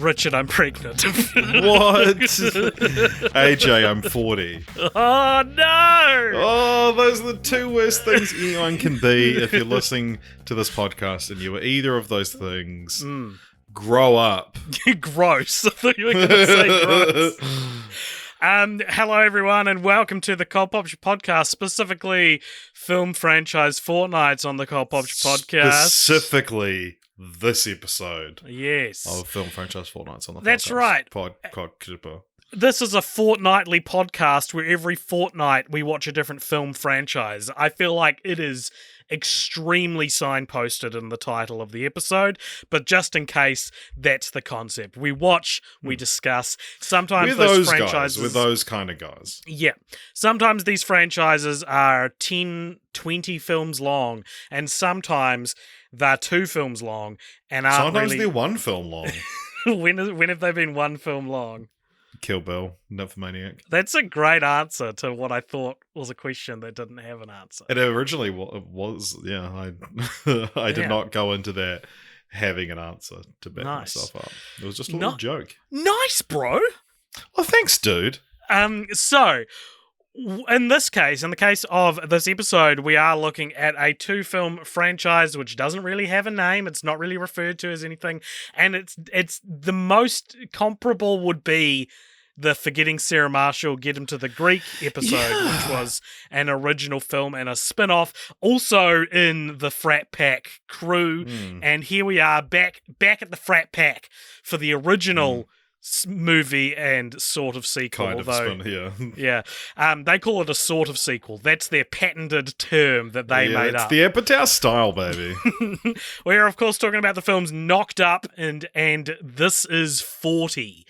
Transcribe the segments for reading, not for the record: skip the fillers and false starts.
Richard, I'm pregnant. What? AJ, I'm 40. Oh, no! Oh, those are the two worst things anyone can be if you're listening to this podcast and you were either of those things. Grow up. Gross. I thought you were going to say gross. Hello, everyone, and welcome to the Cult Popture Podcast, specifically film franchise Fortnights on the Cult Popture Podcast. Specifically this episode. Yes. Of film franchise Fortnights on the podcast. That's right. This is a fortnightly podcast where every fortnight we watch a different film franchise. I feel like it is extremely signposted in the title of the episode, but just in case, that's the concept. We watch, we discuss. Sometimes we're those kind of guys. Yeah. Sometimes these franchises are 10, 20 films long, and sometimes they're 2 films long, and sometimes they're 1 film long. When have they been 1 film long? Kill Bill, Nymphomaniac. That's a great answer to what I thought was a question that didn't have an answer. It originally was, yeah. I did not go into that having an answer to back myself up. It was just a little joke. Nice, bro. Oh, thanks, dude. So, in this case, in the case of this episode, we are looking at a 2-film franchise which doesn't really have a name. It's not really referred to as anything, and it's the most comparable would be the Forgetting Sarah Marshall, Get Him to the Greek episode, which was an original film and a spin-off, also in the Frat Pack crew. And here we are back at the Frat Pack for the original movie and sort of sequel. Kind of spin here. Yeah. They call it a sort of sequel. That's their patented term that they made up. It's the Apatow style, baby. We're, of course, talking about the films Knocked Up and This Is 40.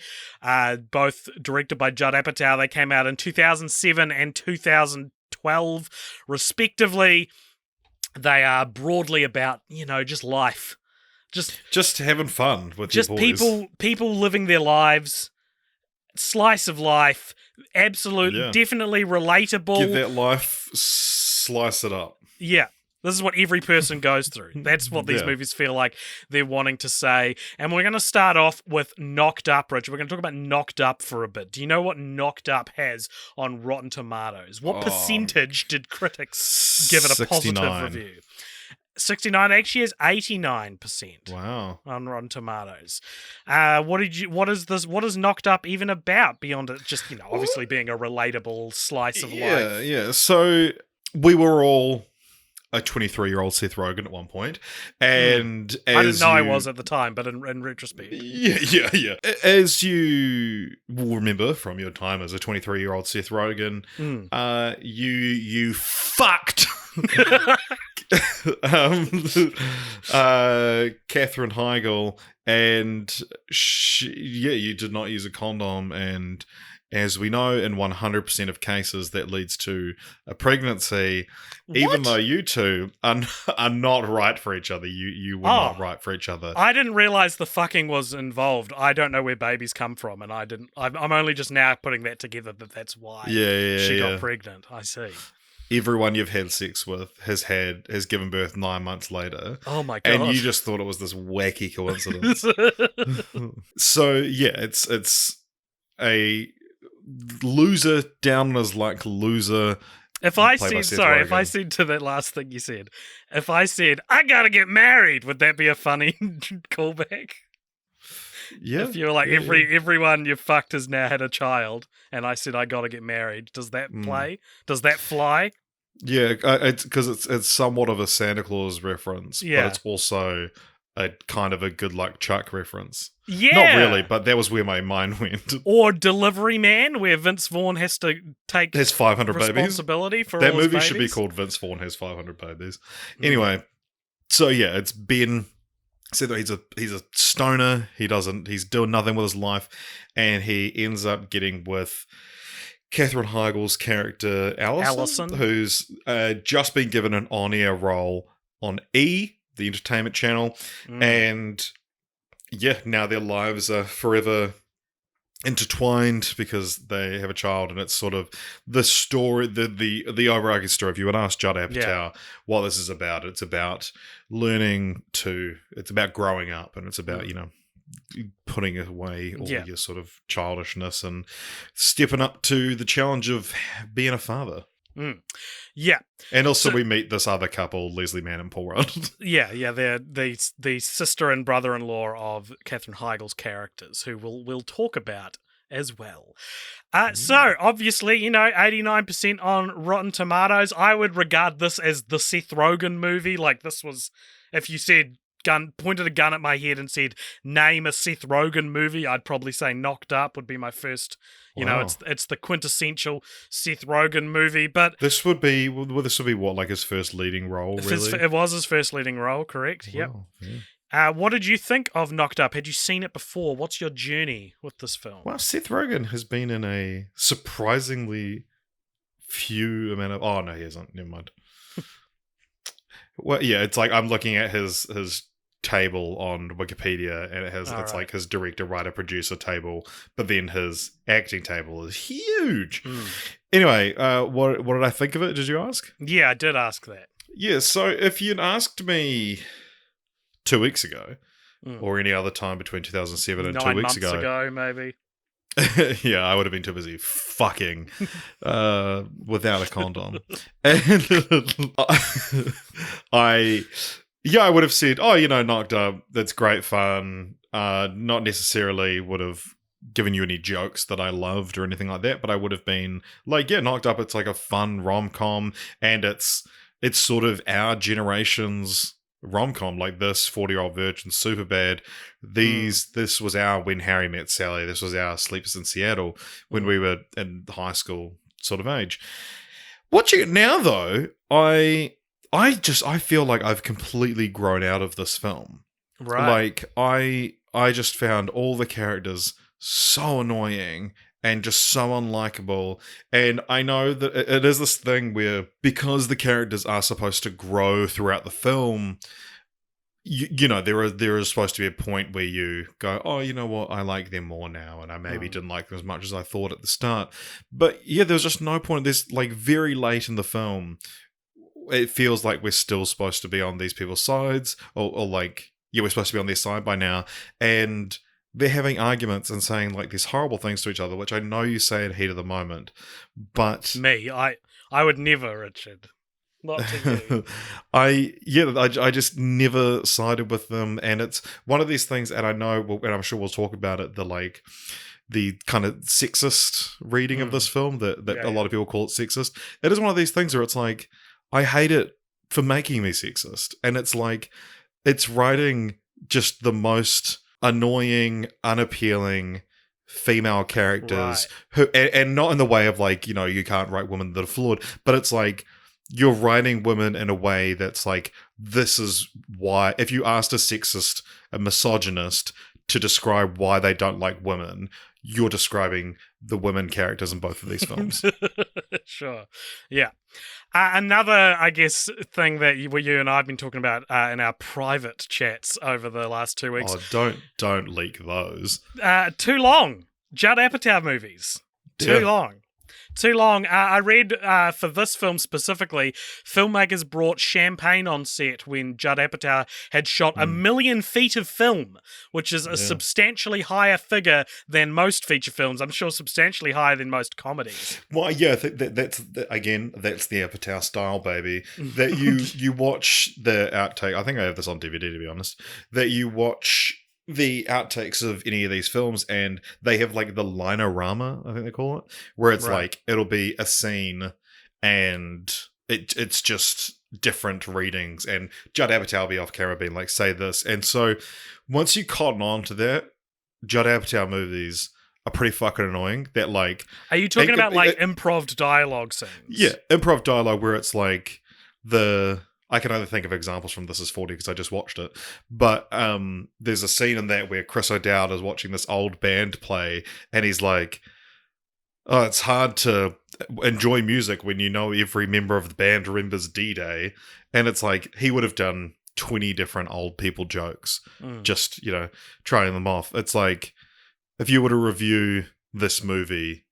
Both directed by Judd Apatow. They came out in 2007 and 2012, respectively. They are broadly about, just life. Just having fun with your boys. People living their lives, slice of life, definitely relatable. Give that life, slice it up. Yeah. This is what every person goes through. That's what these movies feel like they're wanting to say. And we're going to start off with Knocked Up, Richard. We're going to talk about Knocked Up for a bit. Do you know what Knocked Up has on Rotten Tomatoes? What percentage did critics give it a positive review? 69 actually is 89%. Wow. On Rotten Tomatoes. What is Knocked Up even about beyond it just, obviously being a relatable slice of life? Yeah. So we were all a 23-year-old Seth Rogen at one point, and I didn't know I was at the time, but in retrospect. Yeah. As you will remember from your time as a 23-year-old Seth Rogen, you fucked Katherine Heigl, and you did not use a condom, and as we know, in 100% of cases, that leads to a pregnancy. What? Even though you two are not right for each other, you were not right for each other. I didn't realize the fucking was involved. I don't know where babies come from, and I'm only just now putting that together that that's why she got pregnant. I see. Everyone you've had sex with has given birth 9 months later. Oh my god! And you just thought it was this wacky coincidence. So yeah, it's a loser down as like loser. If I said to that last thing you said, if I said I gotta get married, would that be a funny callback? Yeah. If you're like everyone you fucked has now had a child, and I said I gotta get married, does that play? Does that fly? Yeah, it's because it's somewhat of a Santa Claus reference, but it's also a kind of a Good Luck Chuck reference. Yeah. Not really, but that was where my mind went. Or Delivery Man, where Vince Vaughn has to take his 500 responsibility babies. for that all his movie babies. Should be called Vince Vaughn Has 500 Babies. Anyway, so yeah, it's Ben. So he's a stoner. He's doing nothing with his life, and he ends up getting with Katherine Heigl's character Allison, who's just been given an on-air role on E, the entertainment channel, and now their lives are forever intertwined because they have a child, and it's sort of the story, the overarching story. If you would ask Judd Apatow what this is about, it's about learning to, it's about growing up, and it's about, putting away all Yeah. your sort of childishness and stepping up to the challenge of being a father. Yeah. And also So- we meet this other couple, Leslie Mann and Paul Rudd. Yeah, they're the sister and brother-in-law of Katherine Heigl's characters, who we'll talk about as well. So, obviously, 89% on Rotten Tomatoes. I would regard this as the Seth Rogen movie. Like, this was, if you said, pointed a gun at my head and said, name a Seth Rogen movie, I'd probably say Knocked Up would be my first. Wow. It's the quintessential Seth Rogen movie, but This would be what, like his first leading role, really? it was his first leading role, correct? Yep. Wow, yeah. What did you think of Knocked Up? Had you seen it before? What's your journey with this film? Well, Seth Rogen has been in a surprisingly few amount of... Oh, no, he hasn't. Never mind. Well, yeah, it's like I'm looking at his table on Wikipedia, and it's like his director, writer, producer table, but then his acting table is huge. Anyway, what did I think of it? Did you ask? Yeah, I did ask that. Yeah, so if you'd asked me 2 weeks ago, or any other time between 2007 and 2 weeks ago. 9 months ago, maybe. Yeah, I would have been too busy fucking without a condom. And I would have said, Knocked Up, that's great fun. Not necessarily would have given you any jokes that I loved or anything like that, but I would have been like, yeah, Knocked Up, it's like a fun rom-com, and it's sort of our generation's rom-com, like this, 40-Year-Old Virgin, Superbad. This was our When Harry Met Sally. This was our Sleepless in Seattle when we were in high school sort of age. Watching it now, though, I feel like I've completely grown out of this film. Right. Like, I just found all the characters so annoying and just so unlikable. And I know that it is this thing where, because the characters are supposed to grow throughout the film, there is supposed to be a point where you go, oh, you know what, I like them more now, and I maybe didn't like them as much as I thought at the start. But yeah, there's just no point. There's like very late in the film, it feels like we're still supposed to be on these people's sides, or like, yeah, we're supposed to be on their side by now, and they're having arguments and saying like these horrible things to each other, which I know you say in heat of the moment, but Me, I would never, Richard. Not to you. I just never sided with them, and it's one of these things, and I know, and I'm sure we'll talk about it, the kind of sexist reading of this film that a lot of people call it sexist. It is one of these things where it's like, I hate it for making me sexist, and it's like, it's writing just the most annoying, unappealing female characters who, and not in the way of like, you can't write women that are flawed, but it's like, you're writing women in a way that's like, this is why, if you asked a misogynist to describe why they don't like women, you're describing the women characters in both of these films. Sure. Yeah. Another, I guess, thing that you and I have been talking about in our private chats over the last 2 weeks. Oh, don't leak those. Too long. Judd Apatow movies. Too long. Too long. I read for this film specifically, filmmakers brought champagne on set when Judd Apatow had shot 1 million feet of film, which is a substantially higher figure than most feature films. I'm sure substantially higher than most comedies. Well, yeah, that's the Apatow style, baby. That you watch the outtake. I think I have this on DVD, to be honest. That you watch the outtakes of any of these films, and they have like the linorama, I think they call it, where it's like, it'll be a scene and it's just different readings, and Judd Apatow will be off camera being like, say this. And so once you cotton on to that, Judd Apatow movies are pretty fucking annoying. That like, are you talking about improv dialogue scenes? Yeah, improv dialogue where it's like I can only think of examples from This Is 40 because I just watched it. But there's a scene in that where Chris O'Dowd is watching this old band play, and he's like, oh, it's hard to enjoy music when you know every member of the band remembers D-Day. And it's like, he would have done 20 different old people jokes, just, trying them off. It's like, if you were to review this movie,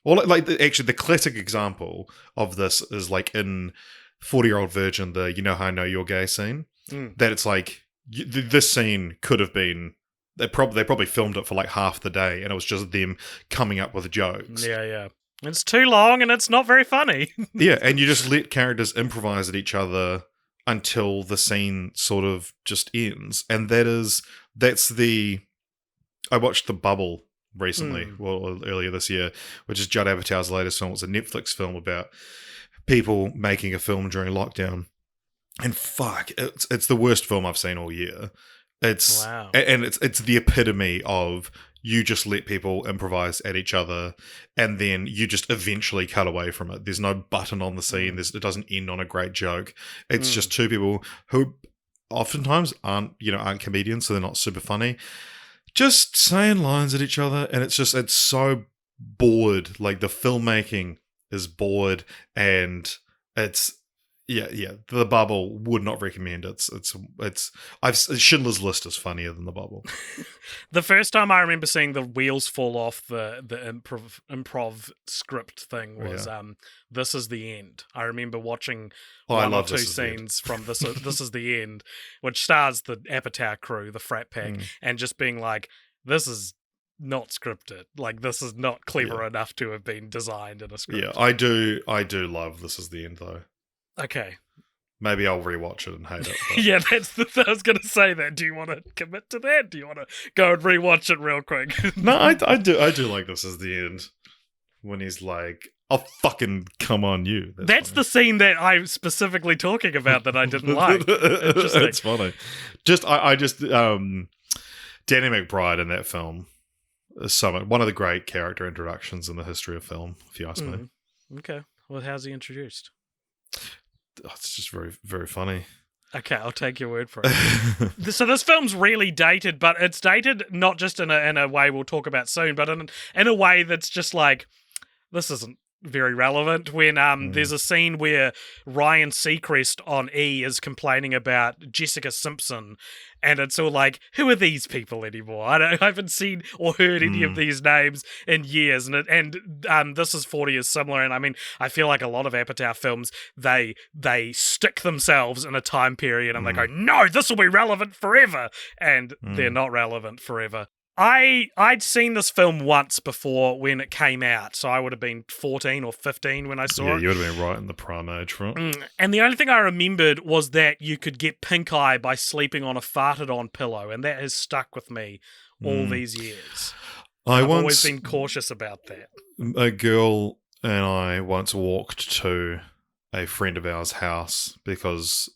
or actually the classic example of this is like in 40-Year-Old Virgin, the You Know How I Know You're Gay scene, that it's like, this scene could have been they probably filmed it for like half the day, and it was just them coming up with jokes. Yeah. It's too long and it's not very funny. Yeah, and you just let characters improvise at each other until the scene sort of just ends. And that's the... I watched The Bubble recently, well, earlier this year, which is Judd Apatow's latest film. It's a Netflix film about people making a film during lockdown. And fuck, it's the worst film I've seen all year. Wow. And it's the epitome of, you just let people improvise at each other, and then you just eventually cut away from it. There's no button on the scene. It doesn't end on a great joke. It's just two people who oftentimes aren't comedians, so they're not super funny, just saying lines at each other, and it's so bored. Like, the filmmaking is bored, and it's... Yeah. The Bubble, would not recommend. Schindler's List is funnier than The Bubble. The first time I remember seeing the wheels fall off the improv script thing was This Is the End. I remember watching one or two scenes from This Is the End, which stars the Apatow crew, the frat pack, and just being like, this is not scripted. Like, this is not clever enough to have been designed in a script. Yeah, I do love This Is the End, though. Okay. Maybe I'll rewatch it and hate it. Yeah, I was going to say that. Do you want to commit to that? Do you want to go and rewatch it real quick? No, I do like This Is the End. When he's like, "Oh, fucking come on, you." That's the scene that I'm specifically talking about that I didn't like. Interesting. It's funny. Danny McBride in that film is one of the great character introductions in the history of film, if you ask me. Okay. Well, how's he introduced? It's just very, very funny. Okay, I'll take your word for it. So this film's really dated, but it's dated not just in a way we'll talk about soon, but in a way that's just like, this isn't very relevant. When there's a scene where Ryan Seacrest on E is complaining about Jessica Simpson, and it's all like, who are these people anymore? I haven't seen or heard any of these names in years, and This Is 40 is similar. And I mean, I feel like a lot of Apatow films, they stick themselves in a time period and they go, no, this will be relevant forever, and they're not relevant forever. I'd seen this film once before when it came out, so I would have been 14 or 15 when I saw it. Yeah, you would have been right in the prime age for it. And the only thing I remembered was that you could get pink eye by sleeping on a farted-on pillow, and that has stuck with me all these years. I've always been cautious about that. A girl and I once walked to a friend of ours' house because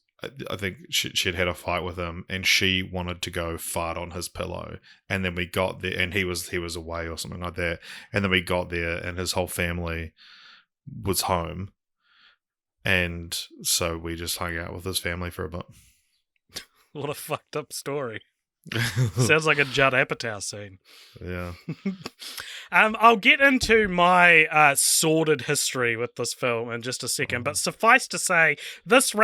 I think she'd had a fight with him, and she wanted to go fart on his pillow. And then we got there, and he was away or something like that. And then we got there, and his whole family was home, and so we just hung out with his family for a bit. What a fucked up story. Sounds like a Judd Apatow scene. Yeah. I'll get into my sordid history with this film in just a second, but suffice to say, this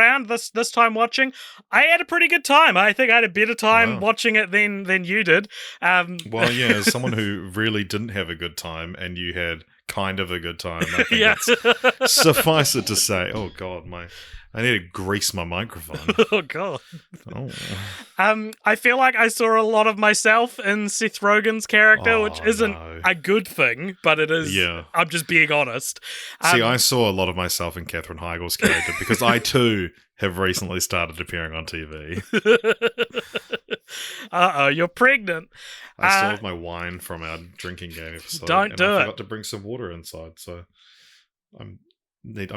time watching, I had a pretty good time. I think I had a better time watching it than you did. Well, yeah, as someone who really didn't have a good time, and you had kind of a good time, I think it's suffice it to say, oh God, I need to grease my microphone. Oh, God. Oh. I feel like I saw a lot of myself in Seth Rogen's character, which isn't a good thing, but it is. Yeah. I'm just being honest. See, I saw a lot of myself in Katherine Heigl's character because I, too, have recently started appearing on TV. Uh-oh, you're pregnant. I still have my wine from our drinking game episode. I forgot to bring some water inside, so I'm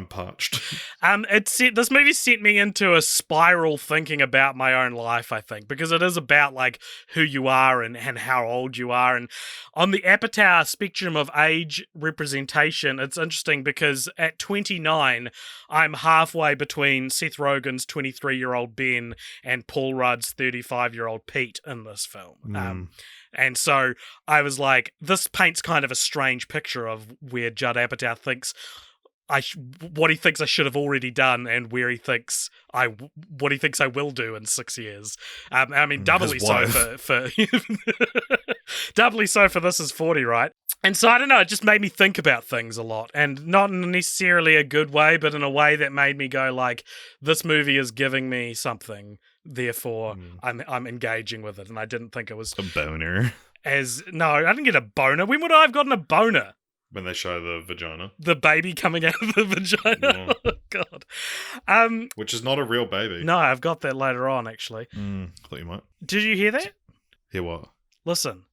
parched. This movie sent me into a spiral thinking about my own life, I think, because it is about like who you are and how old you are. And on the Apatow spectrum of age representation, it's interesting because at 29, I'm halfway between Seth Rogen's 23-year-old Ben and Paul Rudd's 35-year-old Pete in this film. And so I was like, this paints kind of a strange picture of where Judd Apatow thinks what he thinks I should have already done, and what he thinks I will do in 6 years. I mean, doubly so for doubly so for This Is 40, right? And so I don't know, it just made me think about things a lot, and not in necessarily a good way, but in a way that made me go like, this movie is giving me something, therefore I'm engaging with it, and I didn't think it was a boner. No, I didn't get a boner. When would I have gotten a boner? When they show the vagina. The baby coming out of the vagina. Yeah. Oh, God. Which is not a real baby. No, I've got that later on, actually. Thought you might. Did you hear that? Hear what? Listen.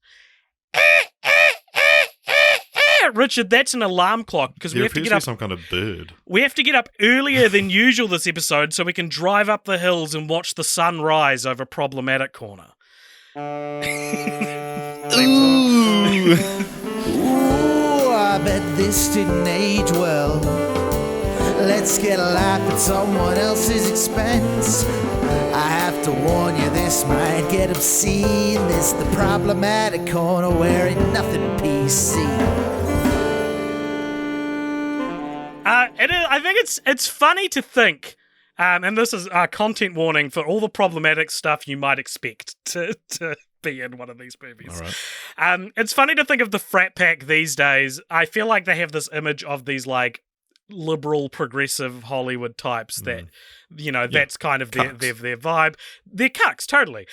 Richard, that's an alarm clock because we have to get up. Some kind of bird. We have to get up earlier than usual this episode so we can drive up the hills and watch the sun rise over Problematic Corner. Ooh. Ooh, I bet this didn't age well. Let's get a laugh at someone else's expense. I have to warn you, this might get obscene. This the Problematic Corner where ain't nothing PC. I think it's funny to think, and this is a content warning for all the problematic stuff you might expect to be in one of these movies. All right. It's funny to think of the frat pack these days. I feel like they have this image of these like liberal, progressive Hollywood types that, that's kind of their vibe. They're cucks, totally.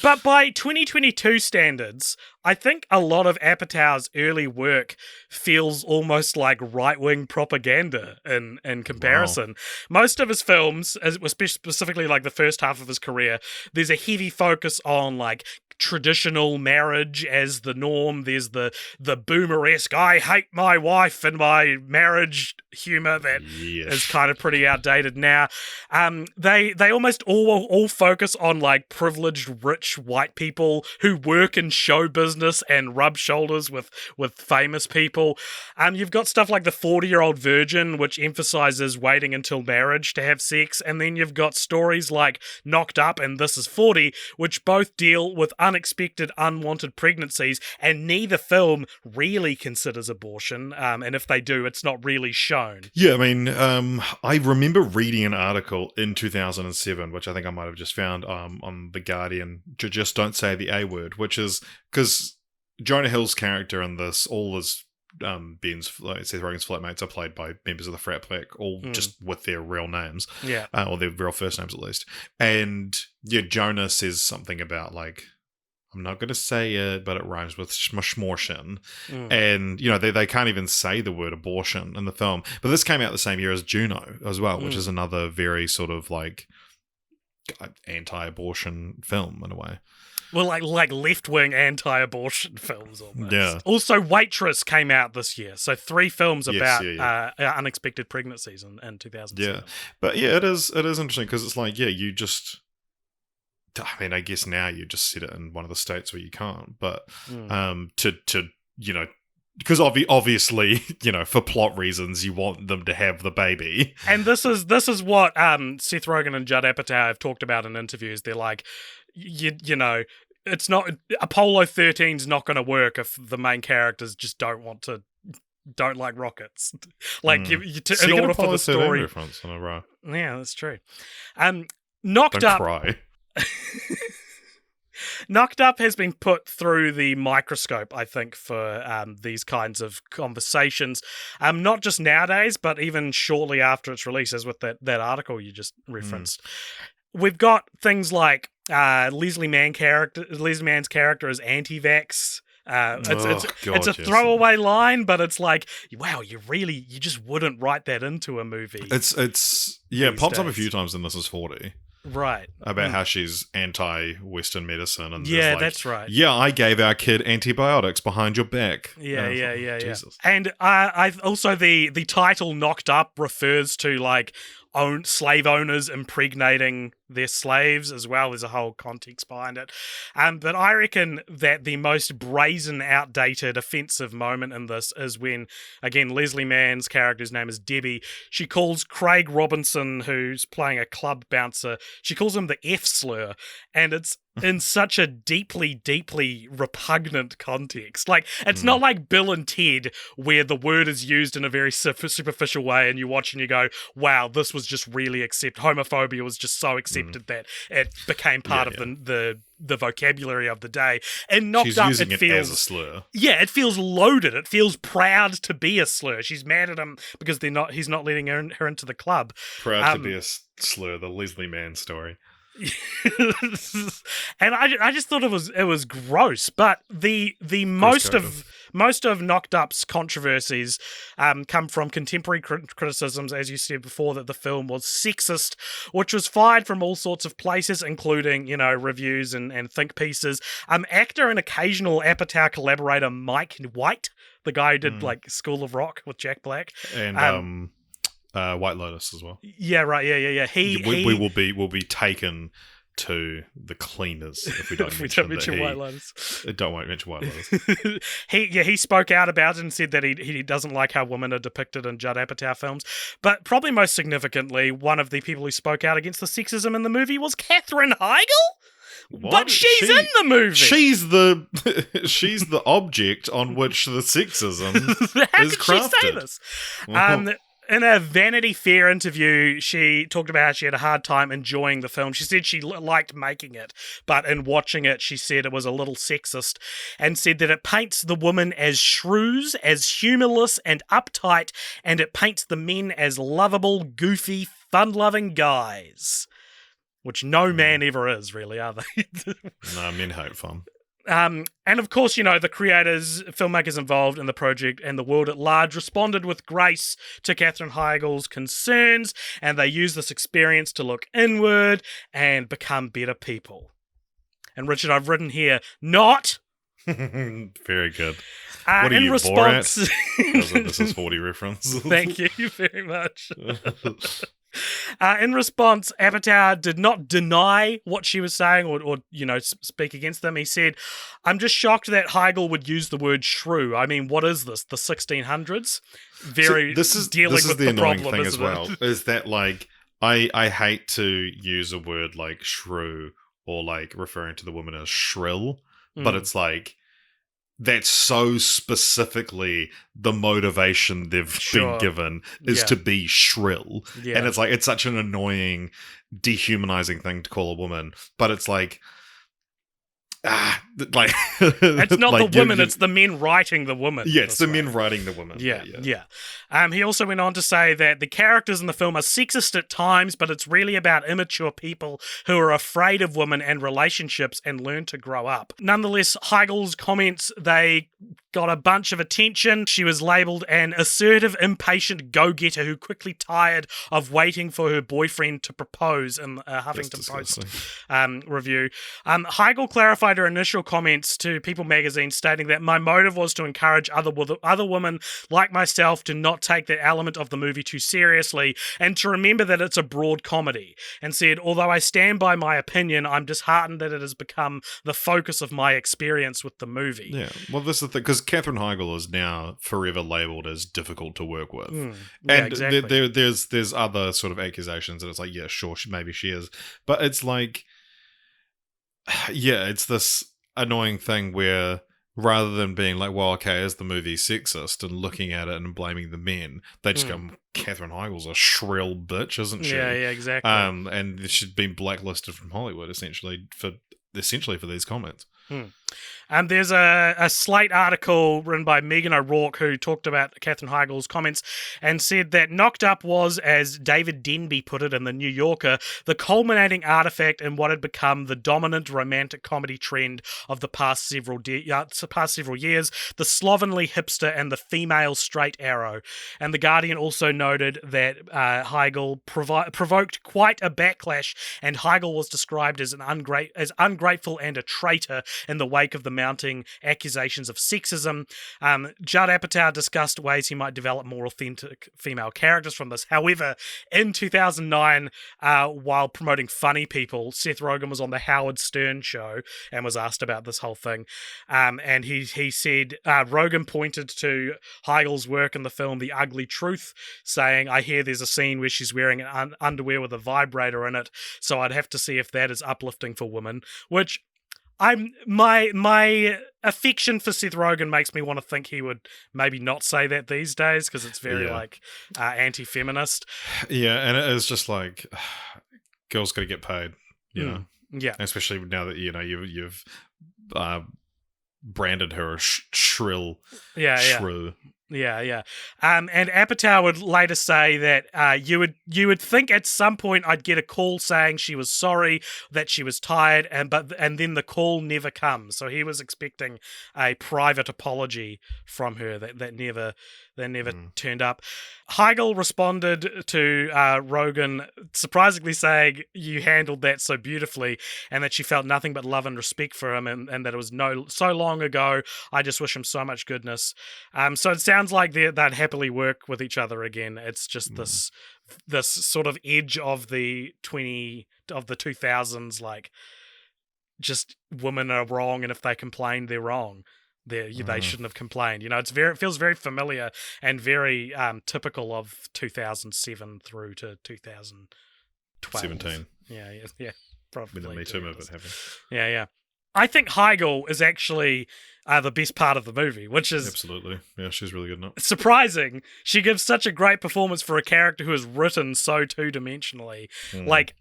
But by 2022 standards, I think a lot of Apatow's early work feels almost like right-wing propaganda in comparison. Wow. Most of his films, specifically like the first half of his career, there's a heavy focus on like traditional marriage as the norm. There's the boomer-esque, I hate my wife and my marriage humor that is kind of pretty outdated now. They almost all focus on like privileged, rich white people who work in show business and rub shoulders with famous people. You've got stuff like The 40-Year-Old Virgin, which emphasizes waiting until marriage to have sex, and then you've got stories like Knocked Up and This Is 40, which both deal with unexpected, unwanted pregnancies, and neither film really considers abortion, and if they do, it's not really shown. Yeah, I mean, I remember reading an article in 2007, which I think I might have just found on The Guardian, just don't say the A word, which is because Jonah Hill's character in this, all his Ben's, Seth Rogen's flatmates are played by members of the frat pack, all just with their real names, or their real first names at least. And yeah, Jonah says something about like, I'm not going to say it, but it rhymes with schmortion. And, they can't even say the word abortion in the film. But this came out the same year as Juno as well, which is another very sort of like anti-abortion film in a way. Well, like left-wing anti-abortion films almost. Yeah. Also, Waitress came out this year. So 3 films about unexpected pregnancies in 2007. Yeah. But yeah, it is interesting because it's like, you just... I mean, I guess now you just set it in one of the states where you can't, but because obviously, for plot reasons, you want them to have the baby. And this is what Seth Rogen and Judd Apatow have talked about in interviews. They're like, it's not Apollo 13's not going to work if the main characters just don't like rockets. Like in order for the story. Reference in a row. Yeah, that's true. Knocked Up. Cry. Knocked Up has been put through the microscope, I think, for these kinds of conversations. Not just nowadays, but even shortly after its release, as with that article you just referenced. We've got things like Leslie Mann's character is anti-vax. It's a throwaway line, but it's like, wow, you just wouldn't write that into a movie. It's it pops up a few times in This Is 40. Right. About how she's anti-Western medicine. And that's right. Yeah, I gave our kid antibiotics behind your back. Yeah. Jesus. And I've also the title Knocked Up refers to like slave owners impregnating they're slaves as well. There's a whole context behind it. But I reckon that the most brazen, outdated, offensive moment in this is when, again, Leslie Mann's character's name is Debbie. She calls Craig Robinson, who's playing a club bouncer, she calls him the F slur. And it's in such a deeply, deeply repugnant context. Like, it's not like Bill and Ted, where the word is used in a very superficial way and you watch and you go, wow, this was just really homophobia was just so accepted that it became part of the vocabulary of the day. And Knocked She's Up, using it it feels as a slur. Yeah, it feels loaded. It feels proud to be a slur. She's mad at him because he's not letting her into the club. Proud to be a slur, the Leslie Mann story. And I just thought it was gross. But the most of Knocked Up's controversies come from contemporary criticisms, as you said before, that the film was sexist, which was fired from all sorts of places, including, reviews and think pieces. Actor and occasional Apatow collaborator Mike White, the guy who did like School of Rock with Jack Black, and White Lotus as well. Yeah, right. Yeah. We will be taken to the cleaners if we don't mention White Lotus. Don't mention White Lotus. He spoke out about it and said that he doesn't like how women are depicted in Judd Apatow films. But probably most significantly, one of the people who spoke out against the sexism in the movie was Katherine Heigl. What? But she's in the movie. She's the object on which the sexism How is could crafted. she say this? In a Vanity Fair interview, she talked about how she had a hard time enjoying the film. She said she liked making it, but in watching it, she said it was a little sexist, and said that it paints the women as shrews, as humorless and uptight, and it paints the men as lovable, goofy, fun-loving guys. Which no man ever is, really, are they? No, men hate fun. And of course, the creators, filmmakers involved in the project and the world at large responded with grace to Katherine Heigl's concerns, and they used this experience to look inward and become better people. And Richard, I've written here, not... Very good. What are in you, response... Borat? This is 40 reference. Thank you very much. In response, Apatow did not deny what she was saying or speak against them. He said, I'm just shocked that Heigl would use the word shrew. I mean, what is this, the 1600s? This is the annoying thing as well, is that, like, I hate to use a word like shrew or, like, referring to the woman as shrill, but it's like, that's so specifically the motivation they've been given is to be shrill. Yeah. And it's like, it's such an annoying, dehumanizing thing to call a woman. But it's like, it's not like, the woman, it's the men writing the woman. Yeah, it's the men writing the woman. Yeah. He also went on to say that the characters in the film are sexist at times, but it's really about immature people who are afraid of women and relationships and learn to grow up. Nonetheless, Heigl's comments, they got a bunch of attention. She was labelled an assertive, impatient go-getter who quickly tired of waiting for her boyfriend to propose in a Huffington Post review. Heigl clarified her initial comments to People magazine, stating that my motive was to encourage other women like myself to not take that element of the movie too seriously and to remember that it's a broad comedy, and said, although I stand by my opinion, I'm disheartened that it has become the focus of my experience with the movie. Yeah, well, this is the thing, because Katherine Heigl is now forever labelled as difficult to work with. Yeah, and exactly. there's other sort of accusations, and it's like, yeah, sure, maybe she is. But it's like, yeah, it's this annoying thing where rather than being like, well, okay, is the movie sexist, and looking at it and blaming the men, they just go, Katherine Heigl's a shrill bitch, isn't she? Yeah, exactly. And she's been blacklisted from Hollywood essentially for these comments. There's a Slate article written by Megan O'Rourke who talked about Katherine Heigl's comments and said that Knocked Up was, as David Denby put it in The New Yorker, the culminating artifact in what had become the dominant romantic comedy trend of the past several years, the slovenly hipster and the female straight arrow. And The Guardian also noted that Heigl provoked quite a backlash, and Heigl was described as ungrateful and a traitor in the way wake of the mounting accusations of sexism. Judd Apatow discussed ways he might develop more authentic female characters from this. However, in 2009, while promoting Funny People, Seth Rogen was on the Howard Stern show and was asked about this whole thing. And he said, Rogen pointed to Heigl's work in the film The Ugly Truth, saying, I hear there's a scene where she's wearing an underwear with a vibrator in it, so I'd have to see if that is uplifting for women, which my affection for Seth Rogen makes me want to think he would maybe not say that these days, because it's very anti-feminist. Yeah, and it is just like, girls got to get paid, you know? Yeah. Especially now that, you know, you've branded her a shrill shrew. Yeah. And Apatow would later say that you would think at some point I'd get a call saying she was sorry, that she was tired, and then the call never comes. So he was expecting a private apology from her that never turned up. Heigl responded to Rogen, surprisingly saying, you handled that so beautifully, and that she felt nothing but love and respect for him, and that it was so long ago. I just wish him so much goodness. So it sounds like they'd happily work with each other again. It's just this sort of edge of the 2000s, like, just women are wrong, and if they complain, they're wrong. They shouldn't have complained. You know, it feels very familiar and very typical of 2007 through to 2012. 17. Yeah, probably. With the Me Too movement happening. Yeah. I think Heigl is actually the best part of the movie, which is... Absolutely. Yeah, she's really good in it. Surprising. She gives such a great performance for a character who is written so two-dimensionally. Like,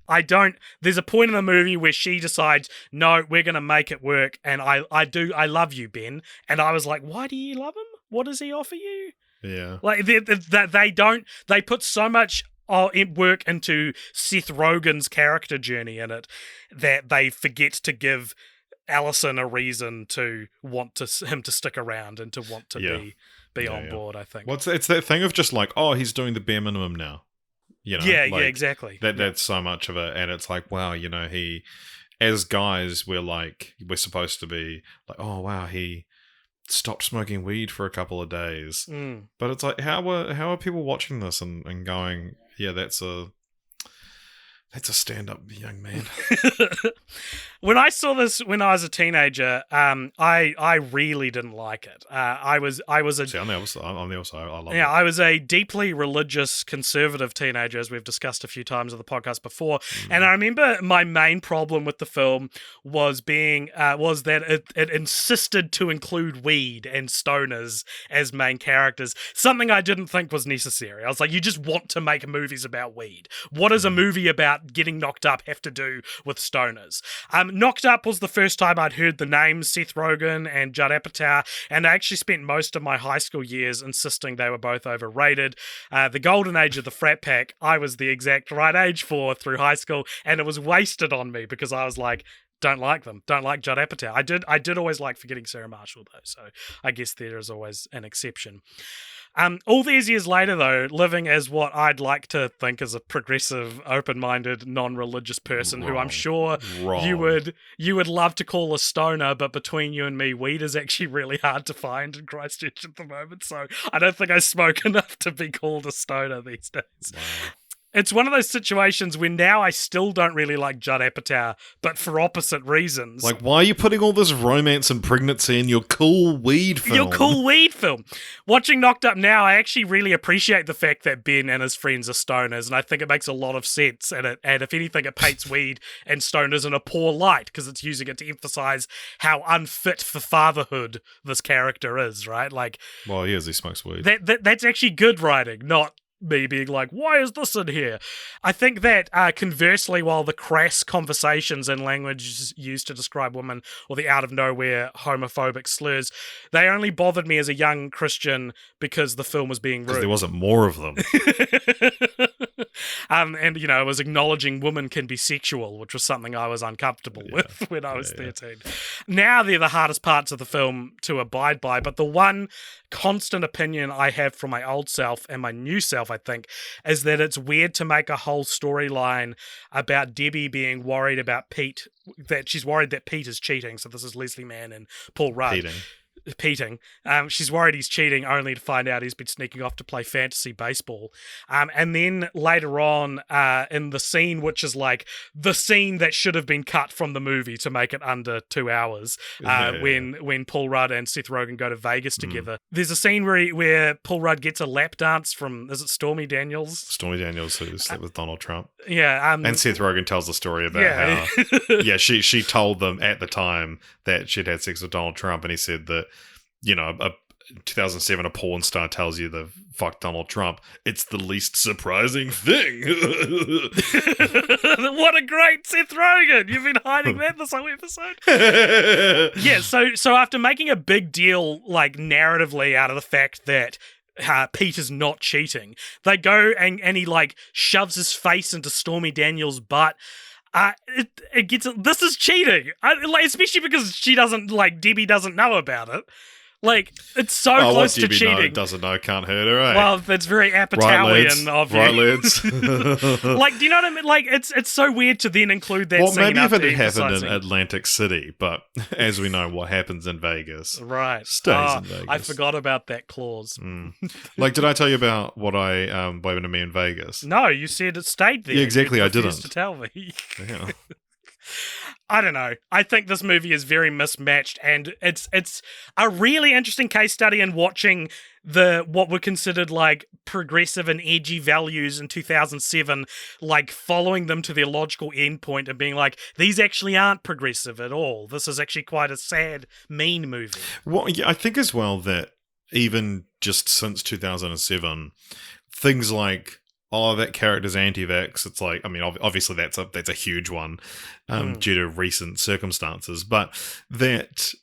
there's a point in the movie where she decides, no, we're going to make it work, and I love you, Ben. And I was like, why do you love him? What does he offer you? Yeah. Like, they put so much work into Seth Rogen's character journey in it that they forget to give Allison a reason to want him to stick around and to want to be on board, I think. Well, it's that thing of just like, oh, he's doing the bare minimum now. You know? Yeah, exactly. That's so much of it. And it's like, wow, you know, as guys, we're supposed to be like, oh, wow, he stopped smoking weed for a couple of days. But it's like, how are people watching this and going, yeah, that's a stand-up young man. When I saw this when I was a teenager, I really didn't like it. I was a... See, I'm the opposite. I love it. Yeah, I was a deeply religious, conservative teenager, as we've discussed a few times on the podcast before. And I remember my main problem with the film was that it insisted to include weed and stoners as main characters, something I didn't think was necessary. I was like, you just want to make movies about weed. What does a movie about getting knocked up have to do with stoners? Knocked Up was the first time I'd heard the names Seth Rogen and Judd Apatow, and I actually spent most of my high school years insisting they were both overrated. The golden age of the frat pack, I was the exact right age for through high school, and it was wasted on me because I was like, don't like them. Don't like Judd Apatow. I did always like Forgetting Sarah Marshall, though, so I guess there is always an exception. All these years later, though, living as what I'd like to think is a progressive, open-minded, non-religious person who I'm sure you would love to call a stoner, but between you and me, weed is actually really hard to find in Christchurch at the moment, so I don't think I smoke enough to be called a stoner these days. Wow. It's one of those situations where now I still don't really like Judd Apatow, but for opposite reasons. Like, why are you putting all this romance and pregnancy in your cool weed film? Watching Knocked Up now, I actually really appreciate the fact that Ben and his friends are stoners, and I think it makes a lot of sense. And if anything, it paints weed and stoners in a poor light, because it's using it to emphasize how unfit for fatherhood this character is, right? Like, well, he smokes weed. That's actually good writing, not me being like, why is this in here? I think that conversely, while the crass conversations and language used to describe women or the out of nowhere homophobic slurs, they only bothered me as a young Christian because the film was being rude. Because there wasn't more of them. And, it was acknowledging women can be sexual, which was something I was uncomfortable with when I was 13. Now they're the hardest parts of the film to abide by, but the one constant opinion I have from my old self and my new self, I think, is that it's weird to make a whole storyline about Debbie being worried about Pete, that she's worried that Pete is cheating. So this is Leslie Mann and Paul Rudd. Peating. She's worried he's cheating, only to find out he's been sneaking off to play fantasy baseball. And then later on, in the scene, which is like the scene that should have been cut from the movie to make it under 2 hours, when Paul Rudd and Seth Rogen go to Vegas together. There's a scene where Paul Rudd gets a lap dance from, is it Stormy Daniels? Stormy Daniels, who slept with Donald Trump. Yeah. And Seth Rogen tells the story about how she told them at the time that she'd had sex with Donald Trump, and he said that, 2007, a porn star tells you they've fucked Donald Trump. It's the least surprising thing. What a great Seth Rogen! You've been hiding that this whole episode. Yeah. So after making a big deal, like narratively, out of the fact that Pete is not cheating, they go and he like shoves his face into Stormy Daniels' butt. It gets, this is cheating, especially because Debbie doesn't know about it. Like, it's so close to cheating. Doesn't know, can't hurt her, right? Well, that's very Apatowian of you. Right, lads. Do you know what I mean? Like, it's so weird to then include that scene. Well, maybe if it had happened in Atlantic City, but as we know, what happens in Vegas stays in Vegas. I forgot about that clause. Did I tell you about what I waved to me in Vegas? No, you said it stayed there. Yeah, exactly, I didn't. To tell me. Yeah. I don't know. I think this movie is very mismatched, and it's a really interesting case study in watching what were considered like progressive and edgy values in 2007, like following them to their logical endpoint and being like, these actually aren't progressive at all. This is actually quite a sad, mean movie. Well, yeah, I think as well that even just since 2007, things like, that character's anti-vax. It's like, I mean, obviously that's a huge one due to recent circumstances. But these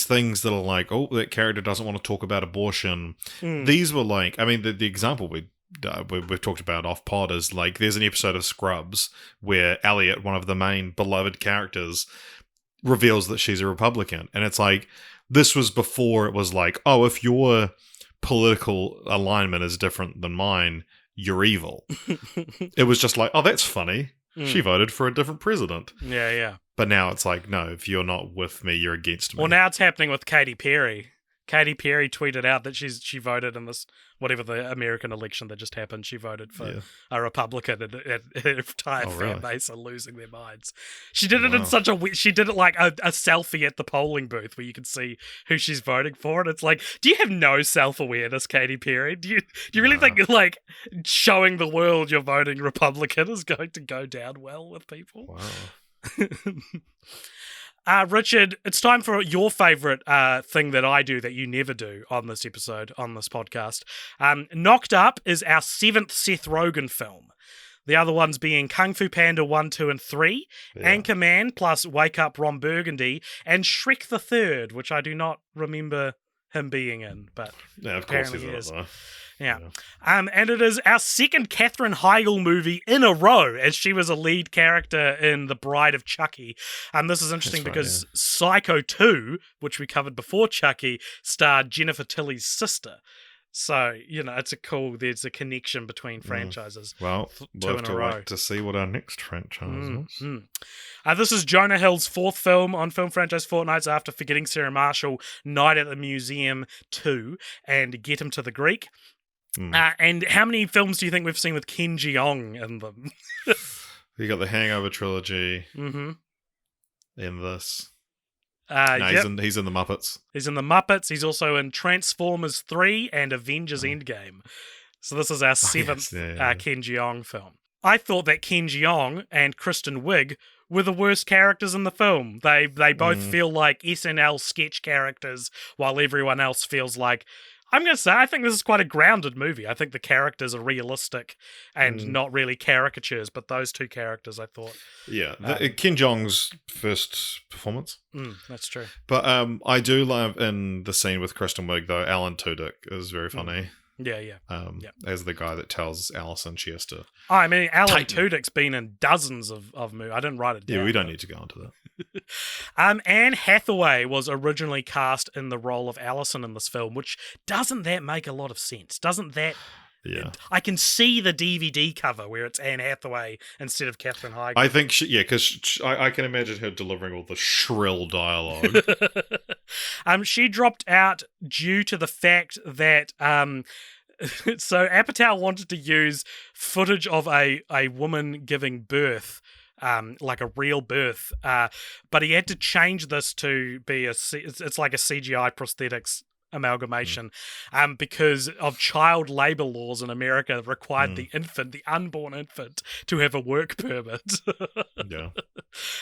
things that are like, that character doesn't want to talk about abortion. These were like, I mean, the example we've talked about off pod is like, there's an episode of Scrubs where Elliot, one of the main beloved characters, reveals that she's a Republican. And it's like, this was before it was like, if your political alignment is different than mine, you're evil. It was just like, that's funny. She voted for a different president. Yeah. But now it's like, no, if you're not with me, you're against me. Well, now it's happening with Katy Perry. Katy Perry tweeted out that she voted in this, whatever the American election that just happened, she voted for a Republican, and her entire fan base are losing their minds. She did it in such she did it like a selfie at the polling booth where you can see who she's voting for, and it's like, do you have no self-awareness, Katy Perry? Do you really think like showing the world you're voting Republican is going to go down well with people? Wow. Richard, it's time for your favourite thing that I do that you never do on this episode, on this podcast. Knocked Up is our 7th Seth Rogen film. The other ones being Kung Fu Panda 1, 2, and 3, Anchorman plus Wake Up Ron Burgundy, and Shrek the Third, which I do not remember him being in, but of course he is. Yeah. And it is our second Katherine Heigl movie in a row, as she was a lead character in The Bride of Chucky. And this is interesting because Psycho 2, which we covered before Chucky, starred Jennifer Tilly's sister. So, there's a connection between franchises. Well, we'll have to wait to see what our next franchise is. This is Jonah Hill's 4th film on film franchise Fortnights after Forgetting Sarah Marshall, Night at the Museum 2, and Get Him to the Greek. And how many films do you think we've seen with Ken Jeong in them? You got the Hangover trilogy in this. He's in the Muppets. He's in the Muppets. He's also in Transformers 3 and Avengers Endgame. So this is our 7th Ken Jeong film. I thought that Ken Jeong and Kristen Wiig were the worst characters in the film. They both feel like SNL sketch characters, while everyone else feels like, I'm going to say, I think this is quite a grounded movie. I think the characters are realistic and not really caricatures, but those two characters, I thought. Yeah, Ken Jeong's first performance. That's true. But I do love in the scene with Kristen Wiig, though, Alan Tudyk is very funny. Yeah, yeah. as the guy that tells Allison she has to. I mean, Alan Titan. Tudyk's been in dozens of movies. I didn't write it down. Yeah, we don't need to go into that. Anne Hathaway was originally cast in the role of Allison in this film, which doesn't that make a lot of sense? Doesn't that? Yeah, I can see the DVD cover where it's Anne Hathaway instead of Katherine Heigl. I think because I can imagine her delivering all the shrill dialogue. She dropped out due to the fact that so Apatow wanted to use footage of a woman giving birth, like a real birth, but he had to change this to be it's like a CGI prosthetics amalgamation, because of child labor laws in America required the unborn infant, to have a work permit. Yeah.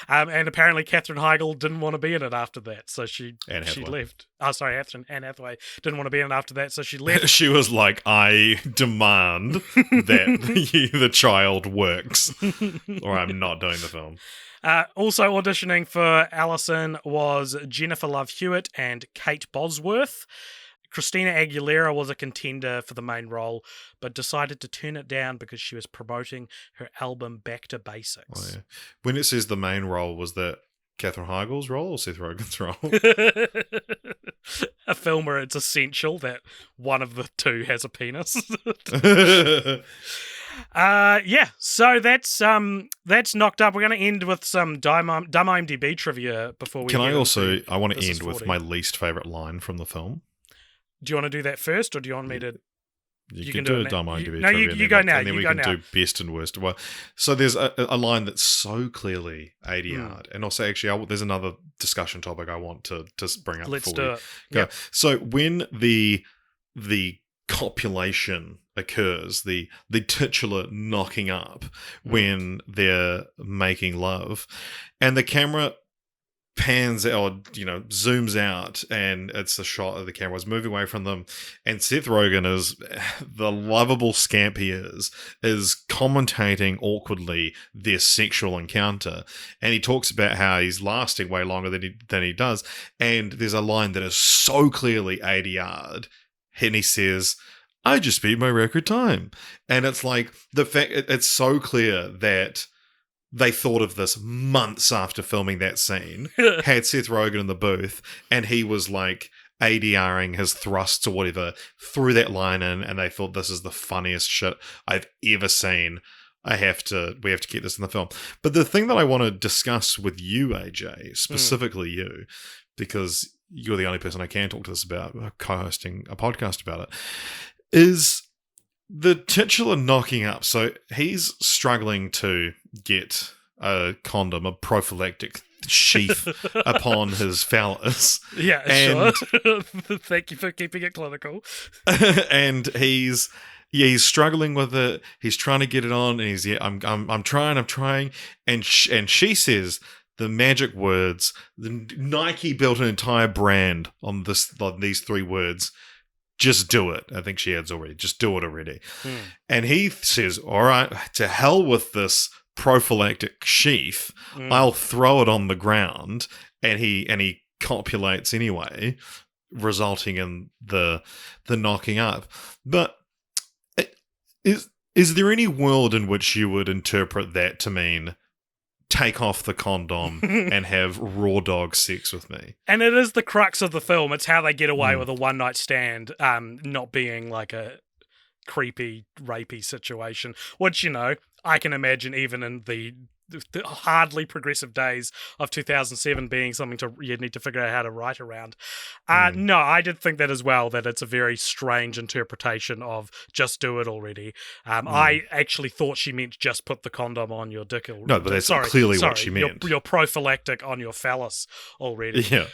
And apparently Katherine Heigl didn't want to be in it after that, so she left. Oh, sorry, Anne Hathaway didn't want to be in it after that, so she left. She was like, I demand that the child works, or I'm not doing the film. Also auditioning for Allison was Jennifer Love Hewitt and Kate Bosworth. Christina Aguilera was a contender for the main role, but decided to turn it down because she was promoting her album Back to Basics. Oh, yeah. When it says the main role, was that Katherine Heigl's role or Seth Rogen's role? A film where it's essential that one of the two has a penis. Yeah, so that's knocked up. We're going to end with some dumb IMDb trivia before we. Can I also? I want to This is end with 40. my least favorite line from the film. Do you want to do that first, or do you want me to? You can can do do it a dumb now. IMDb No, trivia, you go now. and then You we go can now. do best and worst. Well, so there's a line that's so clearly 80 Hmm. yard, and also actually there's another discussion topic I want to bring up. Let's before do we it. go. Yep. So when the copulation occurs, the titular knocking up when they're making love, and the camera pans out, or zooms out, and it's a shot of the camera's moving away from them, and Seth Rogen is the lovable scamp he is commentating awkwardly their sexual encounter, and he talks about how he's lasting way longer than he does, and there's a line that is so clearly 80 yard, and he says, I just beat my record time. And it's like, the fact it's so clear that they thought of this months after filming that scene, had Seth Rogen in the booth, and he was like ADRing his thrusts or whatever, threw that line in, and they thought, this is the funniest shit I've ever seen. We have to keep this in the film. But the thing that I want to discuss with you, AJ, specifically you, because you're the only person I can talk to this about, co-hosting a podcast about it, is the titular knocking up. So he's struggling to get a condom, a prophylactic sheath upon his phallus. Yeah, and, sure. Thank you for keeping it clinical. And he's struggling with it. He's trying to get it on, and I'm trying, and she says the magic words. The Nike built an entire brand on these three words. Just do it. I think she adds already. Just do it already. And he says, all right, to hell with this prophylactic sheath. I'll throw it on the ground. And he copulates anyway, resulting in the knocking up. But is there any world in which you would interpret that to mean take off the condom and have raw dog sex with me? And it is the crux of the film. It's how they get away with a one-night stand not being like a creepy, rapey situation, which, I can imagine even in the hardly progressive days of 2007 being something you'd need to figure out how to write around. No, I did think that as well, that it's a very strange interpretation of just do it already. I actually thought she meant just put the condom on your dick. No, but that's clearly what she meant. Your prophylactic on your phallus already. Yeah.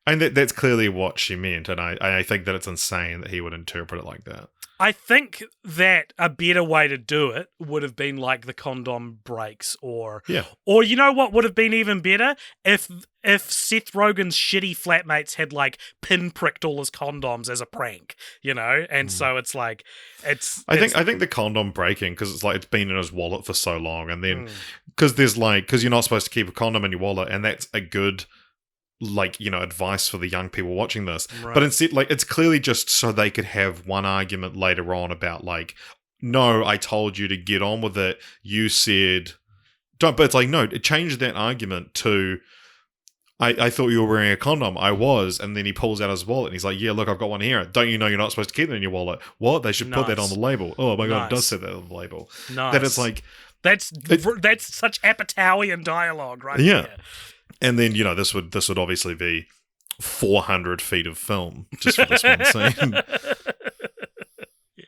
And that's clearly what she meant, and I think that it's insane that he would interpret it like that. I think that a better way to do it would have been like the condom breaks, or you know what would have been even better? If Seth Rogen's shitty flatmates had like pinpricked all his condoms as a prank, and so it's like I think the condom breaking, because it's like it's been in his wallet for so long, and then because you're not supposed to keep a condom in your wallet, and that's a good like, advice for the young people watching this. Right. But instead, like, it's clearly just so they could have one argument later on about, like, no, I told you to get on with it. You said don't. But it's like, no, it changed that argument to, I thought you were wearing a condom. I was. And then he pulls out his wallet and he's like, yeah, look, I've got one here. Don't you know you're not supposed to keep it in your wallet? What? They should put that on the label. Oh my God, it does say that on the label. Nice. That it's like... That's such Apatowian dialogue, right? Yeah. There. And then, this would obviously be 400 feet of film just for this one scene. Yeah,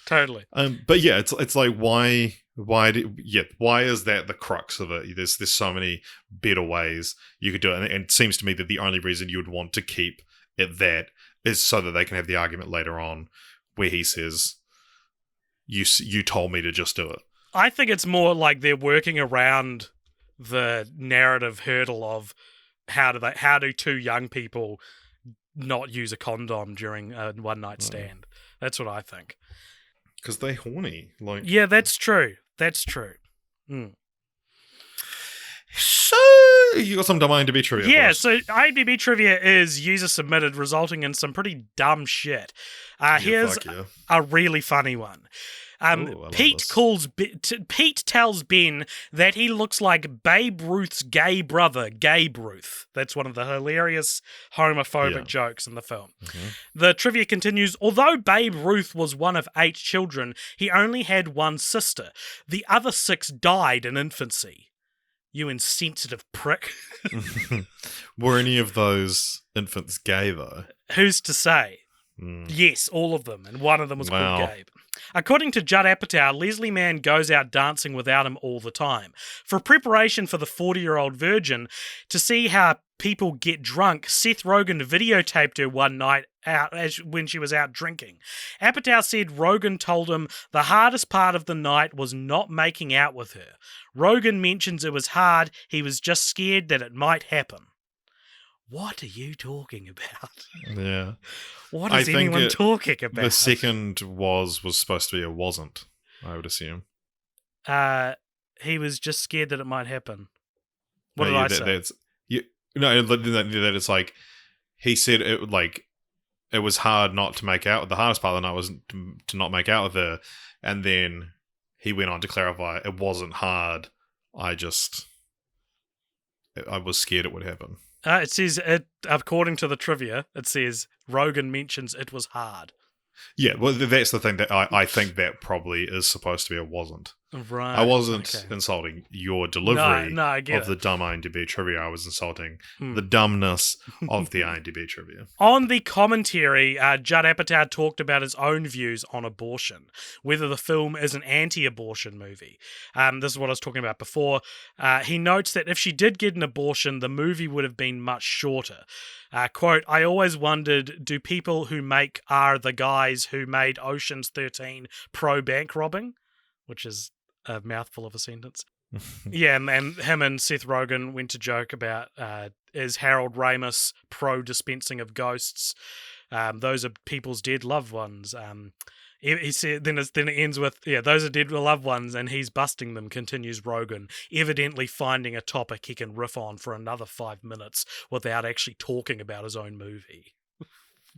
totally. But yeah, it's like, why is that the crux of it? There's so many better ways you could do it. And it seems to me that the only reason you would want to keep it that is so that they can have the argument later on where he says, you told me to just do it. I think it's more like they're working around the narrative hurdle of how do two young people not use a condom during a one night stand. That's what I think. Because they're horny. Like, yeah, that's true. That's true. Mm. So you got some dumb IMDb trivia. Yeah, so IMDb trivia is user submitted, resulting in some pretty dumb shit. Here's a really funny one. Pete tells Ben that he looks like Babe Ruth's gay brother, Gabe Ruth. That's one of the hilarious homophobic jokes in the film. Mm-hmm. The trivia continues, although Babe Ruth was one of 8 children, he only had one sister. The other 6 died in infancy. You insensitive prick. Were any of those infants gay, though? Who's to say? Yes, all of them, and one of them was called Gabe. According to Judd Apatow, Leslie Mann goes out dancing without him all the time. For preparation for the 40-year-old virgin, to see how people get drunk, Seth Rogen videotaped her one night out when she was out drinking. Apatow said Rogen told him the hardest part of the night was not making out with her. Rogen mentions it was hard, he was just scared that it might happen. What are you talking about? Yeah. What is anyone talking about? The second was supposed to be a wasn't, I would assume. He was just scared that it might happen. What did I say? That it's like, he said it was hard not to make out. The hardest part of the night was to not make out with her. And then he went on to clarify, it wasn't hard. I was scared it would happen. It says, according to the trivia, it says Rogen mentions it was hard. Yeah, well, that's the thing that I think that probably is supposed to be a wasn't. Right. I wasn't insulting your delivery I get of the dumb IMDb trivia. I was insulting the dumbness of the IMDb trivia. On the commentary, Judd Apatow talked about his own views on abortion, whether the film is an anti-abortion movie. This is what I was talking about before. He notes that if she did get an abortion, the movie would have been much shorter. Quote, I always wondered, do people who are the guys who made Ocean's 13 pro-bank robbing? Which is a mouthful of a sentence. Yeah, and him and Seth Rogen went to joke about, is Harold Ramis pro-dispensing of ghosts? Those are people's dead loved ones. He said, then it ends with, those are dead loved ones, and he's busting them, continues Rogen, evidently finding a topic he can riff on for another 5 minutes without actually talking about his own movie.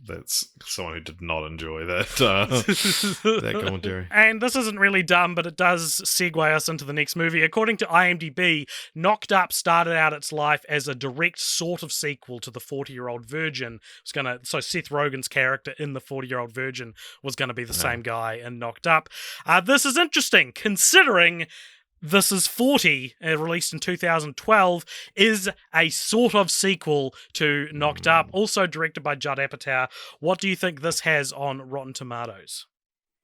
That's someone who did not enjoy that commentary. And this isn't really dumb, but it does segue us into the next movie. According to IMDb, Knocked Up started out its life as a direct sort of sequel to The 40-Year-Old Virgin. So Seth Rogen's character in The 40-Year-Old Virgin was going to be the same guy in Knocked Up. This is interesting, considering This Is 40, released in 2012, is a sort of sequel to Knocked Up, also directed by Judd Apatow. What do you think this has on Rotten Tomatoes?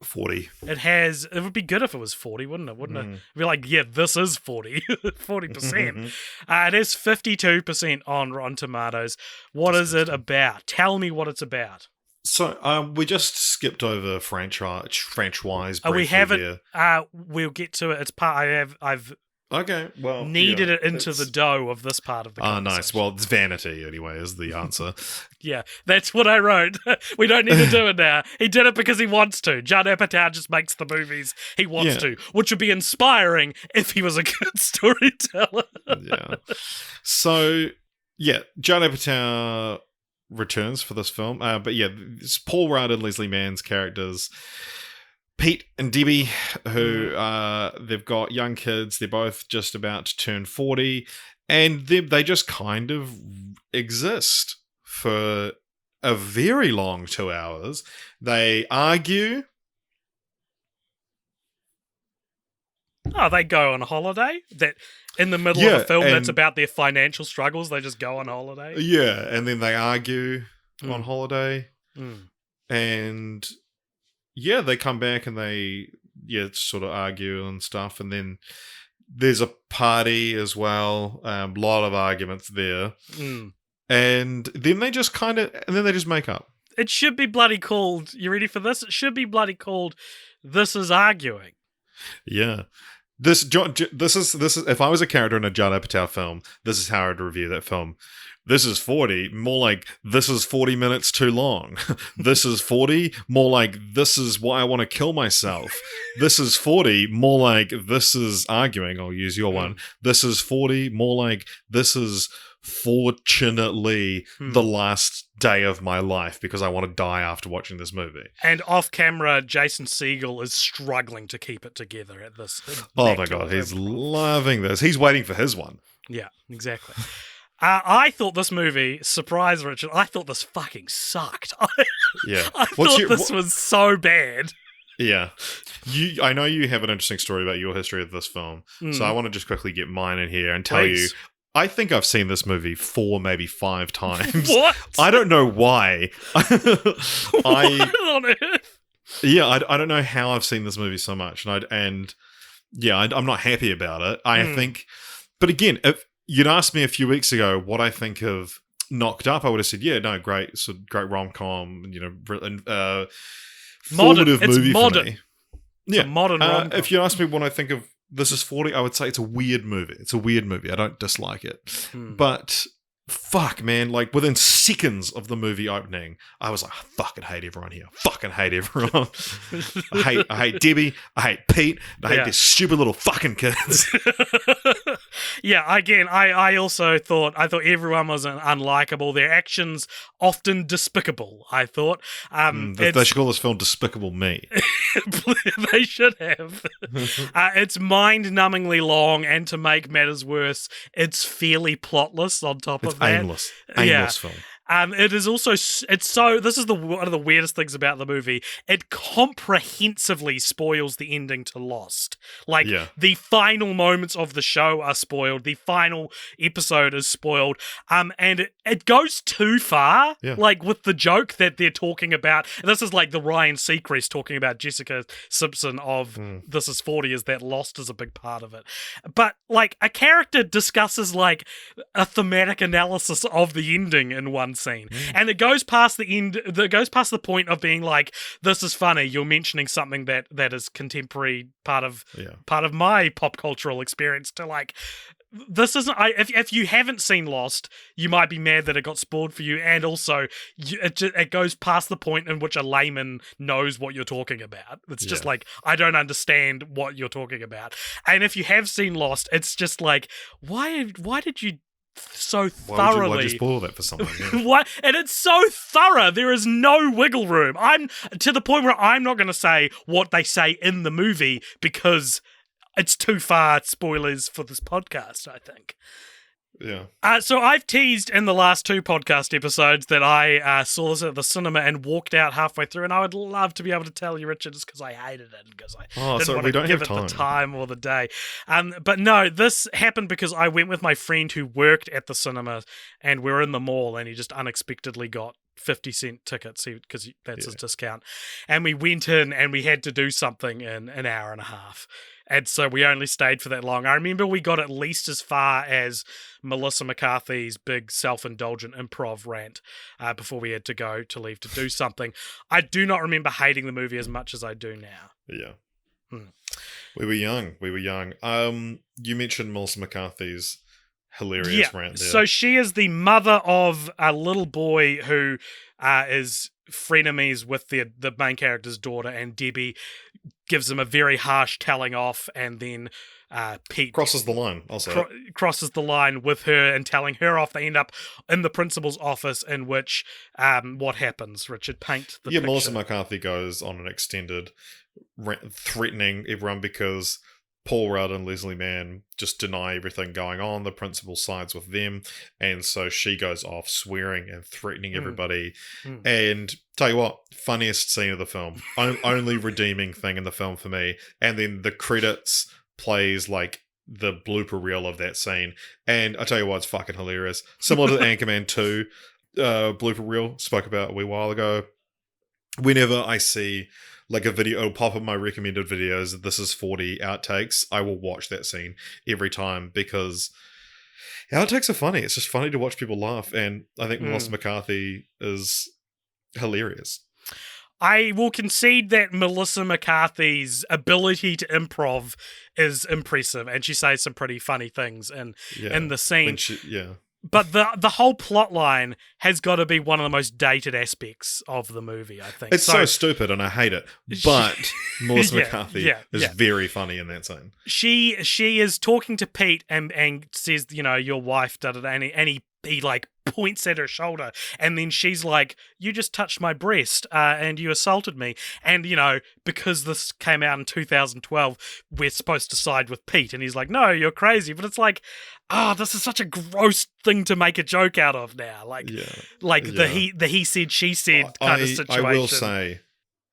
40. It would be good if it was 40, wouldn't it? It'd be like, yeah, this is 40. 40%. It is 52% on Rotten Tomatoes. What is it about? Tell me what it's about. So we just skipped over franchise. We haven't. We'll get to it. It's part. I've kneaded it into the dough of this part of the conversation. Nice. Well, it's vanity anyway is the answer. Yeah, that's what I wrote. We don't need to do it now. He did it because he wants to. Judd Apatow just makes the movies he wants to, which would be inspiring if he was a good storyteller. Yeah. So Judd Apatow returns for this film. But yeah, it's Paul Rudd and Leslie Mann's characters, Pete and Debbie, who they've got young kids. They're both just about to turn 40, and they just kind of exist for a very long 2 hours. They argue. Oh, they go on holiday? That in the middle of a film that's about their financial struggles, they just go on holiday? Yeah, and then they argue on holiday. And yeah, they come back and they sort of argue and stuff, and then there's a party as well. A lot of arguments there. And then they just make up. It should be bloody called, you ready for this? It should be bloody called This Is Arguing. Yeah. This is if I was a character in a Judd Apatow film, this is how I'd review that film. This is 40, more like this is 40 minutes too long. This is 40, more like this is why I want to kill myself. This is 40, more like this is arguing. I'll use your one. This is 40, more like this is fortunately the last day of my life because I want to die after watching this movie. And off camera, Jason Segel is struggling to keep it together at this. Oh my god, he's loving this. He's waiting for his one. Yeah, exactly. I thought this movie, surprise Richard, I thought this fucking sucked. I thought this was so bad. Yeah. I know you have an interesting story about your history of this film, so I want to just quickly get mine in here and tell you, I think I've seen this movie 4, maybe 5 times. What? I don't know why. What on earth? Yeah, I don't know how I've seen this movie so much, I'm not happy about it. I think, but again, if you'd asked me a few weeks ago what I think of Knocked Up, I would have said, great, so great rom-com, formative movie for me. It's a modern rom-com. If you ask me what I think of This Is 40, I would say it's a weird movie. I don't dislike it. But fuck, man, like within seconds of the movie opening, I was like, I fucking hate everyone here. Fucking hate everyone. I hate Debbie. I hate Pete. I hate these stupid little fucking kids. Yeah, again, I also thought everyone was unlikable. Their actions often despicable, I thought. They should call this film Despicable Me. They should have. It's mind-numbingly long, and to make matters worse, it's fairly plotless on top of that. Aimless film. It is also, this is one of the weirdest things about the movie. It comprehensively spoils the ending to Lost. Like, the final moments of the show are spoiled. The final episode is spoiled. And it goes too far. Yeah. Like, with the joke that they're talking about. This is like the Ryan Seacrest talking about Jessica Simpson of This Is 40, is that Lost is a big part of it. But, like, a character discusses, like, a thematic analysis of the ending in one scene, and it goes past the end. It goes past the point of being like, "This is funny." You're mentioning something that is contemporary, part of my pop cultural experience. To like, this isn't. If you haven't seen Lost, you might be mad that it got spoiled for you, and also it goes past the point in which a layman knows what you're talking about. It's just like, I don't understand what you're talking about. And if you have seen Lost, it's just like, why did you so thoroughly. Why'd you spoil that for someone? Yeah. What? And it's so thorough. There is no wiggle room. I'm to the point where I'm not going to say what they say in the movie because it's too far spoilers for this podcast, I think. Yeah. So I've teased in the last 2 podcast episodes that I saw this at the cinema and walked out halfway through, and I would love to be able to tell you, Richard, just because I hated it and because I didn't want to give it the time or the day. But no, this happened because I went with my friend who worked at the cinema, and we were in the mall, and he just unexpectedly got 50-cent tickets because that's his discount. And we went in and we had to do something in an hour and a half. And so we only stayed for that long. I remember we got at least as far as Melissa McCarthy's big self-indulgent improv rant before we had to leave to do something. I do not remember hating the movie as much as I do now. Yeah. We were young. You mentioned Melissa McCarthy's hilarious rant there. So she is the mother of a little boy who is frenemies with the main character's daughter, and Debbie gives him a very harsh telling off, and then Pete Crosses the line, I'll say. crosses the line with her and telling her off. They end up in the principal's office, in which what happens? Richard, paint the picture. Melissa McCarthy goes on an extended threatening everyone because Paul Rudd and Leslie Mann just deny everything going on. The principal sides with them, and so she goes off swearing and threatening everybody. And tell you what, funniest scene of the film, only redeeming thing in the film for me. And then the credits plays like the blooper reel of that scene, and I tell you what, it's fucking hilarious. Similar to the Anchorman 2 blooper reel spoke about a wee while ago. Whenever I see like a video, it'll pop up my recommended videos, this is 40 outtakes, I will watch that scene every time because outtakes are funny. It's just funny to watch people laugh, and I think Melissa McCarthy is hilarious. I will concede that Melissa McCarthy's ability to improv is impressive, and she says some pretty funny things in the scene. But the whole plot line has got to be one of the most dated aspects of the movie, I think. It's so stupid and I hate it. But Melissa McCarthy is very funny in that scene. She is talking to Pete and says, your wife, and he like points at her shoulder, and then she's like, you just touched my breast and you assaulted me. And, because this came out in 2012, we're supposed to side with Pete. And he's like, no, you're crazy. But it's like, this is such a gross thing to make a joke out of now. The he said, she said kind of situation. I will say,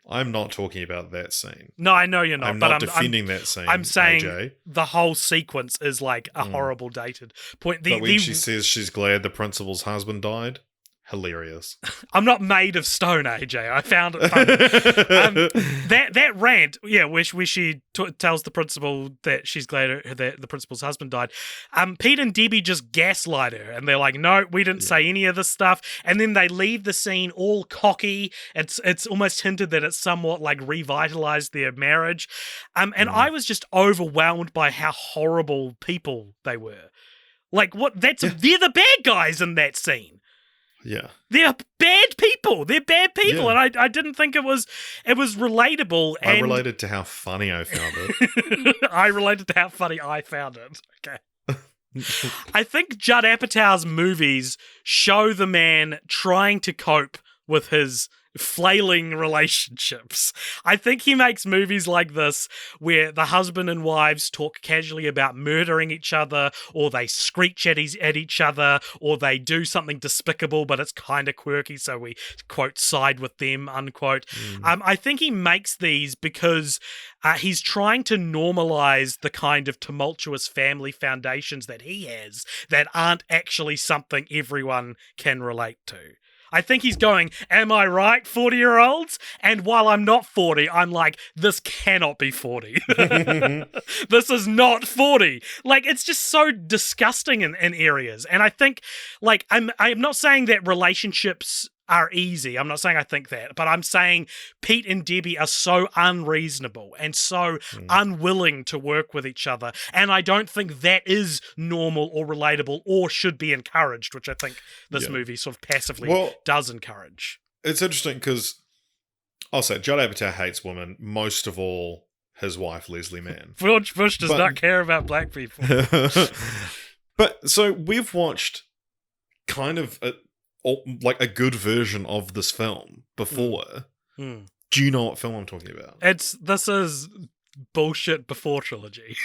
I'm not talking about that scene. No, I know you're not. I'm not defending that scene. I'm saying AJ. The whole sequence is like a horrible dated point. But when she says she's glad the principal's husband died, hilarious. I'm not made of stone, AJ. I found it funny. That rant, where she tells the principal that she's glad that the principal's husband died. Pete and Debbie just gaslight her, and they're like, "No, we didn't say any of this stuff." And then they leave the scene all cocky. It's almost hinted that it's somewhat like revitalized their marriage. And I was just overwhelmed by how horrible people they were. Like, what? They're the bad guys in that scene. Yeah. They're bad people. And I didn't think it was relatable. I related to how funny I found it. I related to how funny I found it. Okay. I think Judd Apatow's movies show the man trying to cope with his flailing relationships. I think he makes movies like this where the husband and wives talk casually about murdering each other, or they screech at each other, or they do something despicable but it's kind of quirky, so we quote side with them, unquote. I think he makes these because he's trying to normalize the kind of tumultuous family foundations that he has that aren't actually something everyone can relate to. I think he's going, am I right, 40-year-olds? And while I'm not 40, I'm like, this cannot be 40. This is not 40. Like, it's just so disgusting in areas. And I think, like, I'm not saying that relationships are easy. I'm not saying I think that, but I'm saying Pete and Debbie are so unreasonable and so unwilling to work with each other. And I don't think that is normal or relatable or should be encouraged, which I think this movie sort of passively does encourage. It's interesting because I'll say Judd Apatow hates women, most of all his wife, Leslie Mann. George Bush does not care about black people. But so we've watched kind of like a good version of this film before. Do you know what film I'm talking about? This is bullshit before trilogy.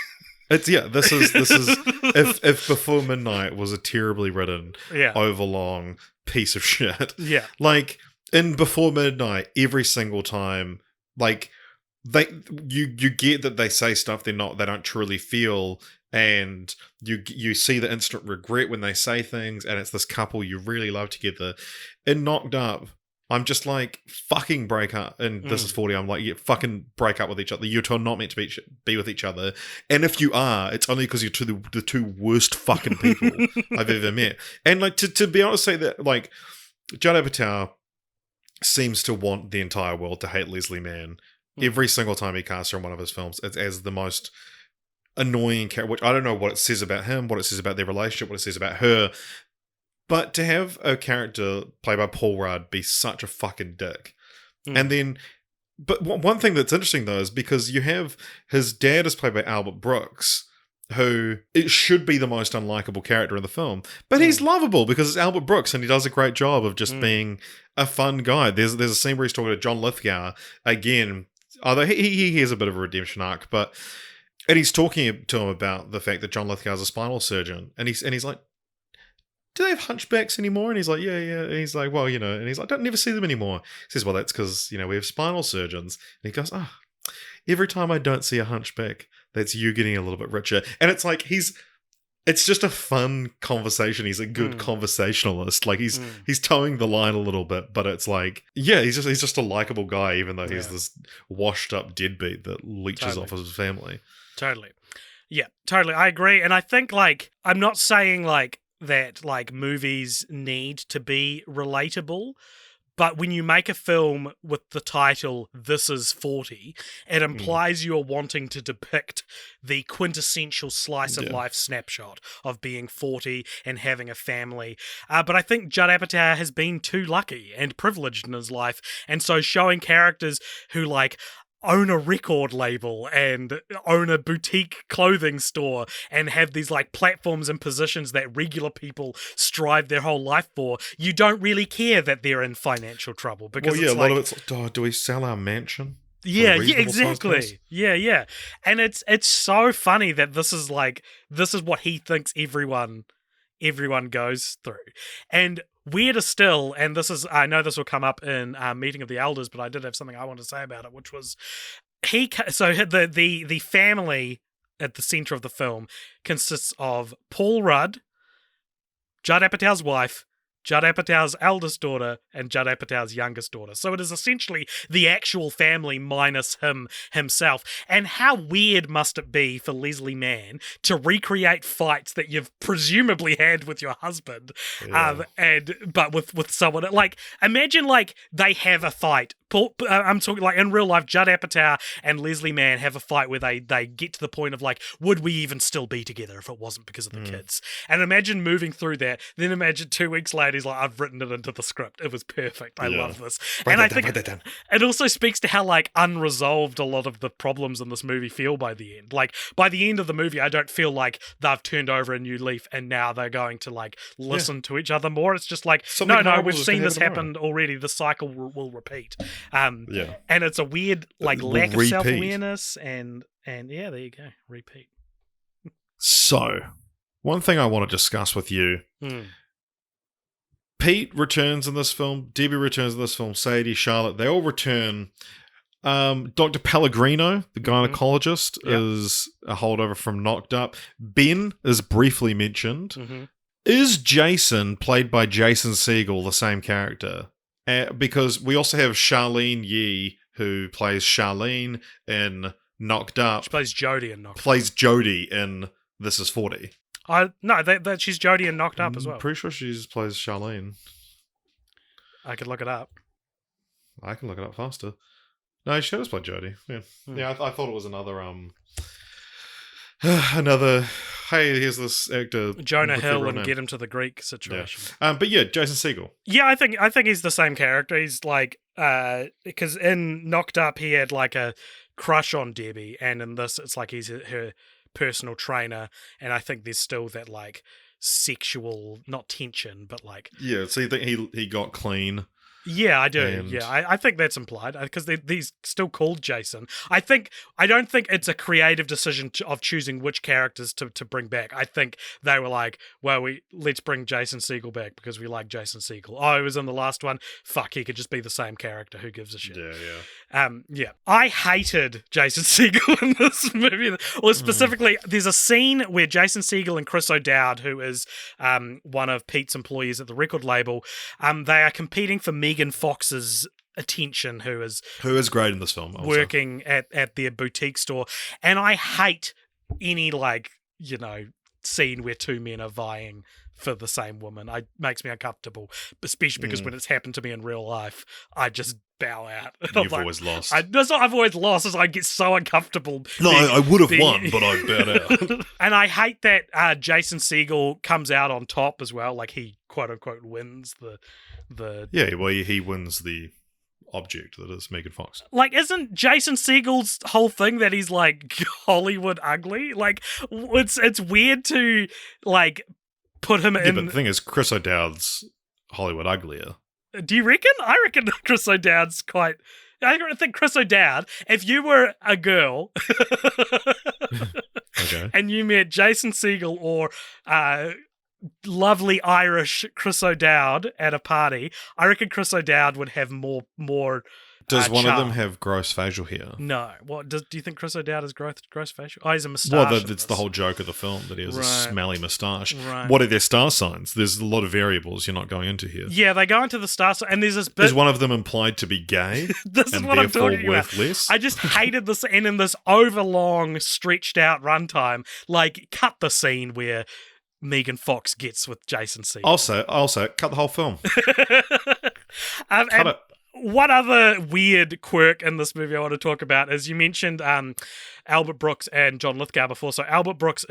This is if Before Midnight was a terribly written, overlong piece of shit. Yeah. Like in Before Midnight, every single time, like you get that they say stuff they don't truly feel. And you see the instant regret when they say things, and it's this couple you really love together. In Knocked Up, I'm just like, fucking break up. And This is 40, I'm like, fucking break up with each other. You're two not meant to be with each other. And if you are, it's only because you're the two worst fucking people I've ever met. And like to be able to say that, like, Judd Apatow seems to want the entire world to hate Leslie Mann. Every single time he casts her in one of his films, it's as the most annoying character, which I don't know what it says about him, what it says about their relationship, what it says about her, but to have a character played by Paul Rudd be such a fucking dick. And then, but one thing that's interesting though is because you have his dad is played by Albert Brooks, who it should be the most unlikable character in the film, but he's lovable because it's Albert Brooks and he does a great job of just being a fun guy. There's a scene where he's talking to John Lithgow again, although he has a bit of a redemption arc, and he's talking to him about the fact that John Lithgow's a spinal surgeon, and he's like, do they have hunchbacks anymore? And he's like, yeah. And he's like, well, and he's like, don't never see them anymore. He says, well, that's because, we have spinal surgeons. And he goes, every time I don't see a hunchback, that's you getting a little bit richer. And it's like, it's just a fun conversation. He's a good conversationalist. Like he's towing the line a little bit, but it's like, he's just a likable guy, even though he's this washed up deadbeat that leeches off his family. Totally. Yeah, totally. I agree. And I think I'm not saying that movies need to be relatable, but when you make a film with the title This Is 40, it implies you're wanting to depict the quintessential slice of life snapshot of being 40 and having a family. But I think Judd Apatow has been too lucky and privileged in his life, and so showing characters who own a record label and own a boutique clothing store and have these platforms and positions that regular people strive their whole life for, you don't really care that they're in financial trouble because a lot of it's do we sell our mansion? Yeah, exactly. Yeah. And it's so funny that this is what he thinks everyone goes through. And weirder still, and I know this will come up in Meeting of the Elders, but I did have something I wanted to say about it, which was the family at the center of the film consists of Paul Rudd, Judd Apatow's wife, Judd Apatow's eldest daughter, and Judd Apatow's youngest daughter. So it is essentially the actual family minus himself. And how weird must it be for Leslie Mann to recreate fights that you've presumably had with your husband, but with someone imagine they have a fight. I'm talking in real life. Judd Apatow and Leslie Mann have a fight where they get to the point of would we even still be together if it wasn't because of the kids? And imagine moving through that. Then imagine 2 weeks later he's like, I've written it into the script. It was perfect. I love this. I think it also speaks to how unresolved a lot of the problems in this movie feel by the end. By the end of the movie, I don't feel like they've turned over a new leaf and now they're going to listen to each other more. It's just no, we've seen this happen already. The cycle will repeat. And it's a weird lack of self-awareness and yeah, there you go, repeat. So, one thing I want to discuss with you. Pete returns in this film, Debbie returns in this film, Sadie, Charlotte, they all return. Dr. Pellegrino, the gynecologist, is a holdover from Knocked Up. Ben is briefly mentioned. Is Jason, played by Jason Segel, the same character? Because we also have Charlene Yee, who plays Charlene in Knocked Up. She plays Jodie in Knocked Up. Plays Jodie in This Is 40. No, that she's Jodie in Knocked Up as well. I'm pretty sure she plays Charlene. I could look it up. I can look it up faster. No, she does play Jodie. Yeah, I thought it was another hey, here's this actor Jonah Hill and get him to the Greek situation. But yeah, Jason Segel. Yeah, I think he's the same character. He's because in Knocked Up he had a crush on Debbie, and in this it's he's her personal trainer, and I think there's still that sexual, not tension, but so you think he got clean? Yeah, I do. I think that's implied because he's still called Jason. I don't think it's a creative decision of choosing which characters to bring back. I think they were let's bring Jason Segel back because we like Jason Segel. Oh, he was in the last one. Fuck, he could just be the same character. Who gives a shit? Yeah. I hated Jason Segel in this movie. Well, specifically, there's a scene where Jason Segel and Chris O'Dowd, who is one of Pete's employees at the record label, they are competing for Megan Fox's attention, who is great in this film, also working at their boutique store. And I hate any scene where two men are vying for the same woman. It makes me uncomfortable, especially because when it's happened to me in real life, I just bow out. You've always lost. That's not I've always lost, as I get so uncomfortable. No, I would have won, but I bowed out. And I hate that Jason Segel comes out on top as well. He quote unquote wins the yeah, well, he wins the object that is Megan Fox. Like, isn't Jason Segel's whole thing that he's like Hollywood ugly? Like, it's weird to like put him in. But the thing is, Chris O'Dowd's Hollywood uglier. Do you reckon? I reckon Chris O'Dowd's quite. I think Chris O'Dowd, if you were a girl Okay. and you met Jason Segel or lovely Irish Chris O'Dowd at a party, I reckon Chris O'Dowd would have more. Does one of charm. them have gross facial hair? No. What do you think Chris O'Dowd has gross facial? Oh, he's a moustache. Well, in that's the this. whole joke of the film, that he has a smelly moustache. Right. What are their star signs? There's a lot of variables you're not going into here. Yeah, they go into the star sign, and there's this bit. Is one of them implied to be gay? This is and what I'm therefore talking worth about. less? I just hated this, and in this overlong, stretched out runtime, like, cut the scene where Megan Fox gets with Jason Segel. Also, cut the whole film. Cut it. One other weird quirk in this movie I want to talk about is you mentioned Albert Brooks and John Lithgow before. So Albert Brooks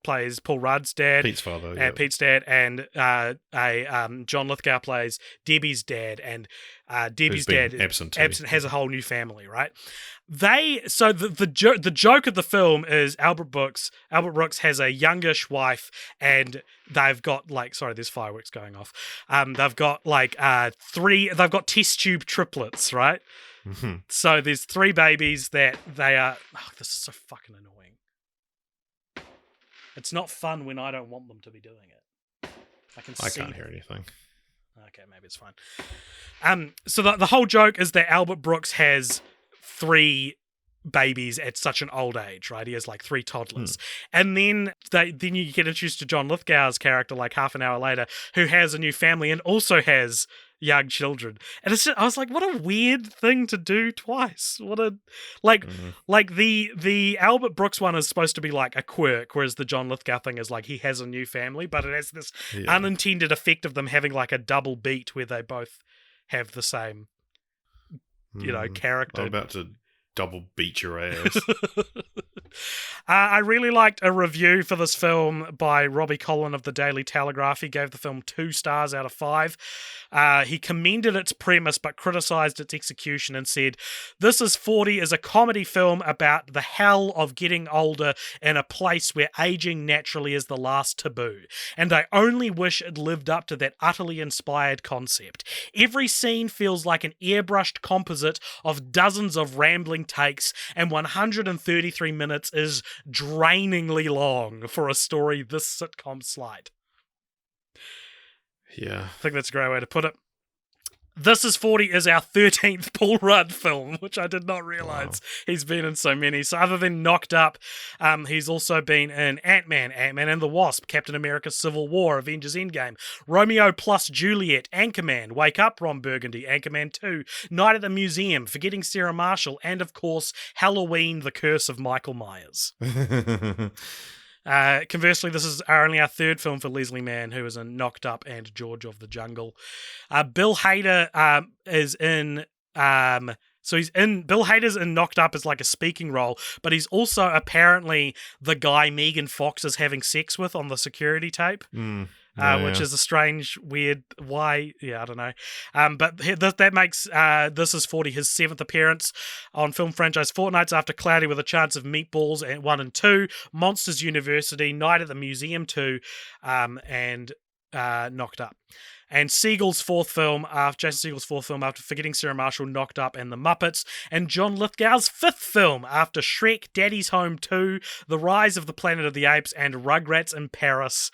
plays Paul Rudd's dad. Pete's father. Yeah. Pete's dad, and John Lithgow plays Debbie's dad, and Debbie's dad absent has a whole new family, right? The joke of the film is Albert Brooks has a youngish wife, and they've got there's fireworks going off. They've got they've got test tube triplets, right? Mm-hmm. So there's 3 babies that they are. Oh, this is so fucking annoying. It's not fun when I don't want them to be doing it. I can't hear anything. Okay, maybe it's fine. So the whole joke is that Albert Brooks has 3 babies at such an old age, right? He has 3 toddlers. And then you get introduced to John Lithgow's character half an hour later, who has a new family and also has young children. And I was like, what a weird thing to do twice. What a the Albert Brooks one is supposed to be like a quirk, whereas the John Lithgow thing is he has a new family, but it has this unintended effect of them having a double beat where they both have the same character. I'm about to double beat your ass. I really liked a review for this film by Robbie Collin of the Daily Telegraph. He gave the film 2 stars out of 5. He commended its premise but criticised its execution and said, "This is 40 is a comedy film about the hell of getting older in a place where aging naturally is the last taboo. And I only wish it lived up to that utterly inspired concept. Every scene feels like an airbrushed composite of dozens of rambling takes, and 133 minutes is drainingly long for a story this sitcom slight." Yeah. I think that's a great way to put it. This is 40 is our 13th Paul Rudd film, which I did not realise he's been in so many. So other than Knocked Up, he's also been in Ant-Man, Ant-Man and the Wasp, Captain America Civil War, Avengers Endgame, Romeo plus Juliet, Anchorman, Wake Up Ron Burgundy, Anchorman 2, Night at the Museum, Forgetting Sarah Marshall, and of course, Halloween, The Curse of Michael Myers. Conversely, this is only our 3rd film for Leslie Mann, who is in Knocked Up and George of the Jungle. Bill Hader is in... Bill Hader's in Knocked Up as a speaking role, but he's also apparently the guy Megan Fox is having sex with on the security tape. Which is a strange, weird, why, I don't know. But that makes This is 40 his 7th appearance on film franchise Fortnights After Cloudy with a Chance of Meatballs and 1 and 2, Monsters University, Night at the Museum 2, and Knocked Up. And Jason Segel's 4th film after Forgetting Sarah Marshall, Knocked Up, and The Muppets, and John Lithgow's 5th film after Shrek, Daddy's Home 2, The Rise of the Planet of the Apes, and Rugrats in Paris.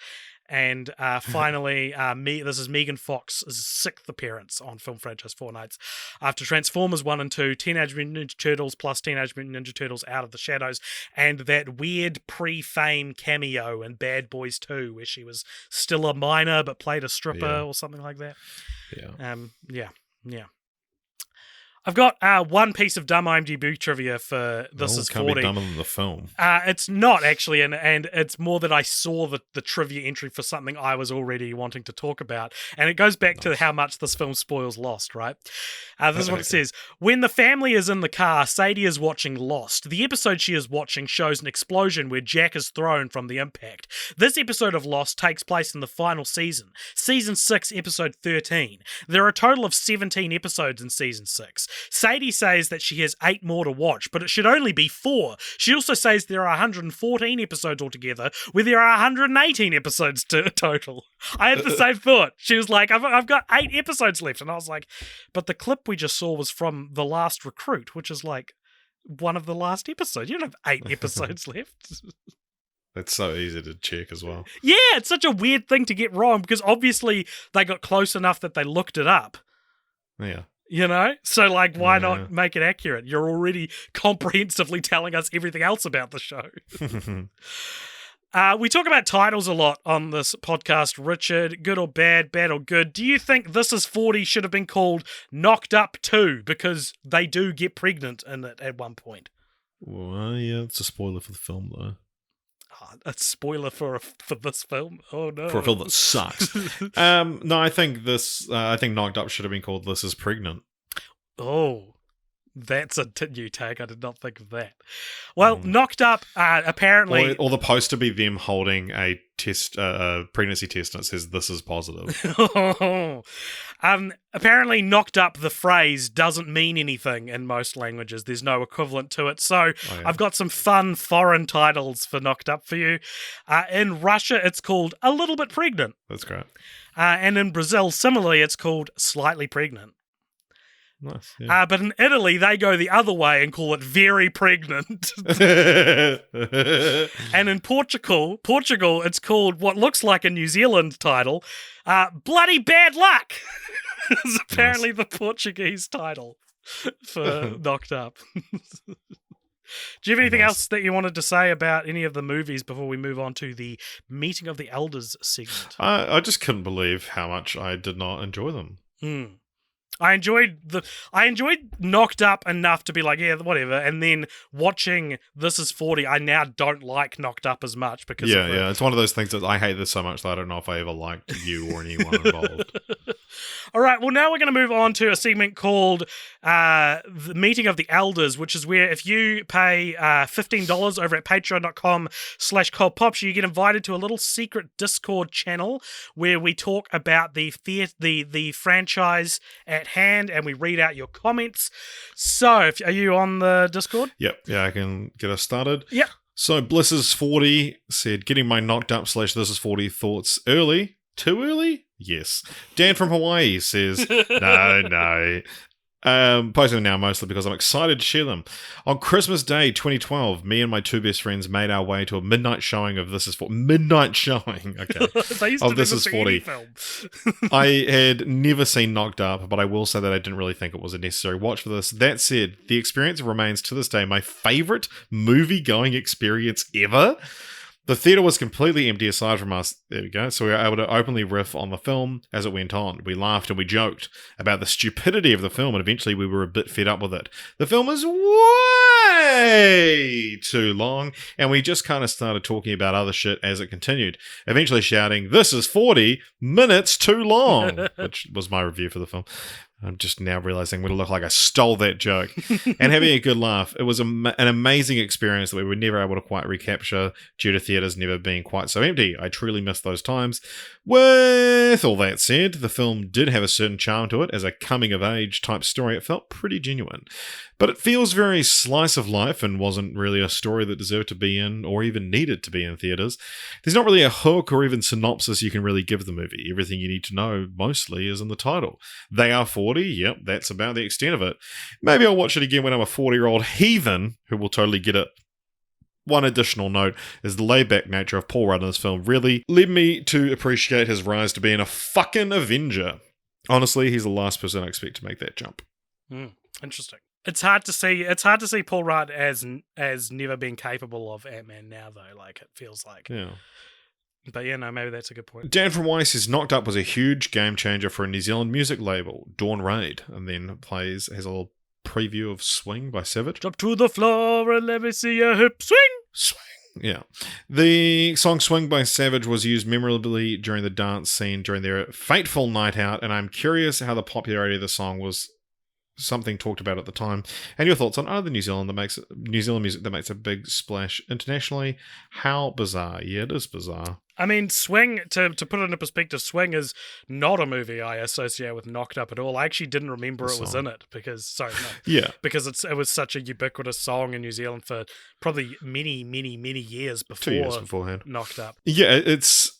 And finally, this is Megan Fox's 6th appearance on film franchise Fortnights after Transformers 1 and 2, Teenage Mutant Ninja Turtles plus Teenage Mutant Ninja Turtles Out of the Shadows, and that weird pre-fame cameo in Bad Boys 2 where she was still a minor but played a stripper or something like that. Yeah. Yeah. I've got one piece of dumb IMDb trivia for This Is can't 40. be dumber than the film. It's not actually, and it's more that I saw the trivia entry for something I was already wanting to talk about, and it goes back to how much this film spoils Lost, right? This is what it says. When the family is in the car, Sadie is watching Lost. The episode she is watching shows an explosion where Jack is thrown from the impact. This episode of Lost takes place in the final season, Season 6, Episode 13. There are a total of 17 episodes in Season 6. Sadie says that she has 8 more to watch, but it should only be 4. She also says there are 114 episodes altogether, where there are 118 episodes total. I had the same thought. She was like, I've got 8 episodes left. And I was like, but the clip we just saw was from The Last Recruit, which is like one of the last episodes. You don't have 8 episodes left. That's so easy to check as well. Yeah, it's such a weird thing to get wrong, because obviously they got close enough that they looked it up. Yeah. You know? So, like, why not make it accurate? You're already comprehensively telling us everything else about the show. We talk about titles a lot on this podcast, Richard. Good or bad, bad or good. Do you think This Is 40 should have been called Knocked Up 2? Because they do get pregnant in it at one point. Well, yeah, it's a spoiler for the film, though. A spoiler for this film? Oh, no. For a film that sucks. No, I think Knocked Up should have been called This Is Pregnant. Oh, that's a new take. I did not think of that. Well, Knocked Up, apparently... Or the poster be them holding a pregnancy test and it says, "This is positive." Apparently, Knocked Up, the phrase, doesn't mean anything in most languages. There's no equivalent to it. So I've got some fun foreign titles for Knocked Up for you. In Russia, it's called A Little Bit Pregnant. That's great. And in Brazil, similarly, it's called Slightly Pregnant. Nice. Yeah. But in Italy, they go the other way and call it Very Pregnant. And in Portugal, it's called what looks like a New Zealand title, Bloody Bad Luck. Is apparently the Portuguese title for Knocked Up. Do you have anything else that you wanted to say about any of the movies before we move on to the Meeting of the Elders segment? I just couldn't believe how much I did not enjoy them. I enjoyed Knocked Up enough to be like, yeah, whatever. And then watching This Is 40, I now don't like Knocked Up as much because it's one of those things that I hate this so much that I don't know if I ever liked you or anyone involved. All right, well, now we're going to move on to a segment called The Meeting of the Elders, which is where if you pay $15 over at patreon.com/coldpops, you get invited to a little secret Discord channel where we talk about the franchise at hand and we read out your comments. So, are you on the Discord? Yep, yeah, I can get us started. Yep. So, Bliss40 said, getting my Knocked Up / This Is 40 thoughts early. Too early? Yes. Dan from Hawaii says, no. Posting them now mostly because I'm excited to share them. On Christmas Day 2012, me and my 2 best friends made our way to a midnight showing of This Is 40. Midnight showing, okay. Of This Is 40. I had never seen Knocked Up, but I will say that I didn't really think it was a necessary watch for this. That said, the experience remains to this day my favorite movie-going experience ever. The theatre was completely empty aside from us. There we go. So we were able to openly riff on the film as it went on. We laughed and we joked about the stupidity of the film, and eventually we were a bit fed up with it. The film is way too long, and we just kind of started talking about other shit as it continued, eventually shouting, "This is 40 minutes too long," which was my review for the film. I'm just now realizing what it looked like I stole that joke. And having a good laugh. It was an amazing experience that we were never able to quite recapture due to theatres never being quite so empty. I truly miss those times. With all that said, the film did have a certain charm to it. As a coming-of-age type story, it felt pretty genuine. But it feels very slice of life and wasn't really a story that deserved to be in or even needed to be in theatres. There's not really a hook or even synopsis you can really give the movie. Everything you need to know mostly is in the title. They are 40, yep, that's about the extent of it. Maybe I'll watch it again when I'm a 40-year-old heathen who will totally get it. One additional note is the laid-back nature of Paul Rudd in this film really led me to appreciate his rise to being a fucking Avenger. Honestly, he's the last person I expect to make that jump. Interesting. It's hard to see Paul Rudd as never being capable of Ant-Man now, though. Like, it feels like. Yeah. But yeah, no, maybe that's a good point. Dan from Weiss says Knocked Up was a huge game changer for a New Zealand music label, Dawn Raid, and then has a little preview of Swing by Savage. Drop to the floor and let me see your hip swing. Swing. Yeah. The song Swing by Savage was used memorably during the dance scene during their fateful night out, and I'm curious how the popularity of the song was something talked about at the time. And your thoughts on other New Zealand music that makes a big splash internationally? How bizarre. Yeah, it is bizarre. I mean, Swing, to put it into perspective, Swing is not a movie I associate with Knocked Up at all. I actually didn't remember it was in it because it was such a ubiquitous song in New Zealand for probably many, many, many years before 2 years beforehand. Knocked Up. Yeah, this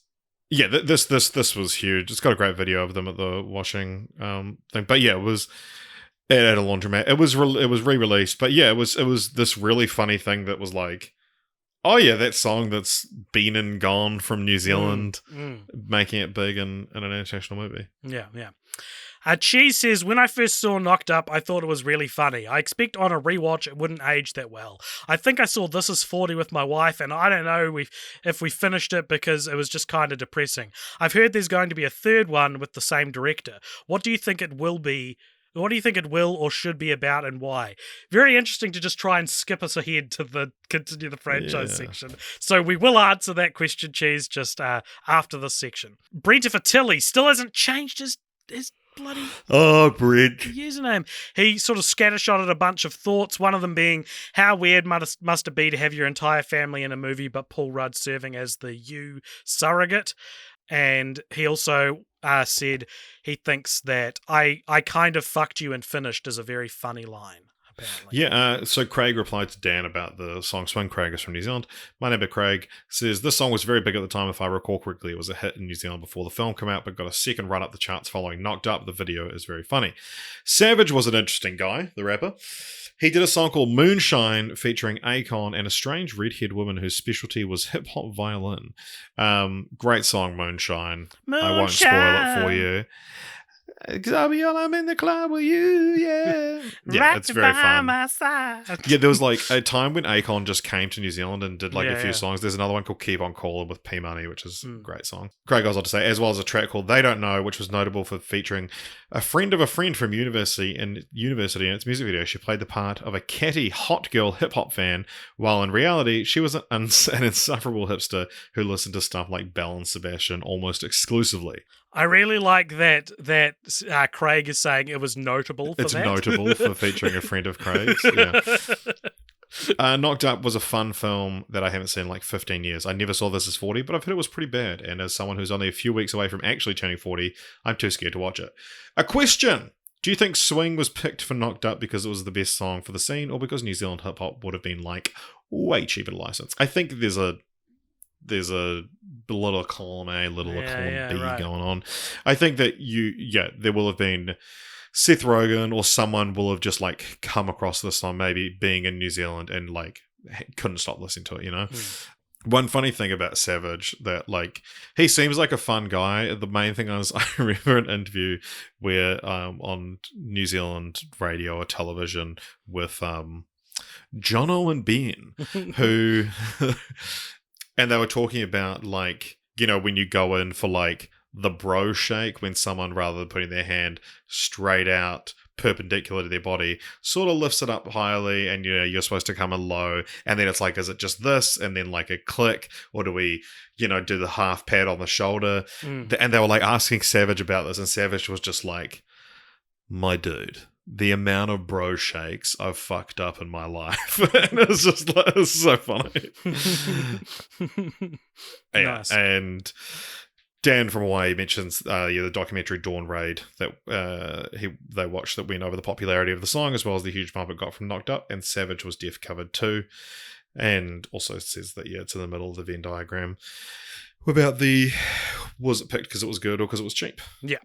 was huge. It's got a great video of them at the washing thing. But yeah, it was at a laundromat. It was re-released, but yeah, it was this really funny thing that was like, oh yeah, that song that's been and gone from New Zealand, making it big in an international movie. Yeah. Cheese says, when I first saw Knocked Up, I thought it was really funny. I expect on a rewatch it wouldn't age that well. I think I saw This Is 40 with my wife, and I don't know if we finished it because it was just kind of depressing. I've heard there's going to be a third one with the same director. What do you think it will be? What do you think it will or should be about, and why? Very interesting to just try and skip us ahead to continue the franchise section. So we will answer that question, Cheese, just after this section. Brent Tilly still hasn't changed his bloody username. He sort of scattershotted a bunch of thoughts, one of them being how weird must it be to have your entire family in a movie but Paul Rudd serving as the you surrogate. And he also said he thinks that I kind of fucked you and finished is a very funny line, apparently. Yeah, so Craig replied to Dan about the song Swing. Craig is from New Zealand. My neighbour Craig says, this song was very big at the time. If I recall correctly, it was a hit in New Zealand before the film came out, but got a second run up the charts following Knocked Up. The video is very funny. Savage was an interesting guy, the rapper. He did a song called Moonshine featuring Akon and a strange red-haired woman whose specialty was hip-hop violin. Great song, Moonshine. I won't spoil it for you. Because I'm in the club with you, yeah. Yeah, it's very fun. My side. Yeah, there was like a time when Akon just came to New Zealand and did a few songs. There's another one called Keep On Calling with P Money, which is a great song. Craig goes on to say, as well as a track called They Don't Know, which was notable for featuring a friend of a friend from university in its music video. She played the part of a catty hot girl hip-hop fan, while in reality, she was an insufferable hipster who listened to stuff like Belle and Sebastian almost exclusively. I really like that Craig is saying it was notable for It's notable for featuring a friend of Craig's. Yeah. Knocked Up was a fun film that I haven't seen in like 15 years. I never saw This Is 40, but I've heard it was pretty bad. And as someone who's only a few weeks away from actually turning 40, I'm too scared to watch it. A question! Do you think Swing was picked for Knocked Up because it was the best song for the scene, or because New Zealand hip-hop would have been like way cheaper to license? I think there's a little column A, column B going on. I think that there will have been Seth Rogen or someone will have just like come across this song maybe being in New Zealand and like couldn't stop listening to it, you know? One funny thing about Savage that like he seems like a fun guy. The main thing is I remember an interview where on New Zealand radio or television with Jono and Ben who and they were talking about, like, you know, when you go in for, like, the bro shake, when someone, rather than putting their hand straight out, perpendicular to their body, sort of lifts it up highly, and, you know, you're supposed to come in low, and then it's like, is it just this, and then, like, a click, or do we, you know, do the half pat on the shoulder? And they were, like, asking Savage about this, and Savage was just like, my dude, the amount of bro shakes I've fucked up in my life. And it's just like, it's so funny. Nice. And Dan from Hawaii mentions the documentary Dawn Raid that they watched that went over the popularity of the song as well as the huge bump it got from Knocked Up, and Savage was deaf covered too. And also says that, it's in the middle of the Venn diagram about was it picked because it was good or because it was cheap? Yeah.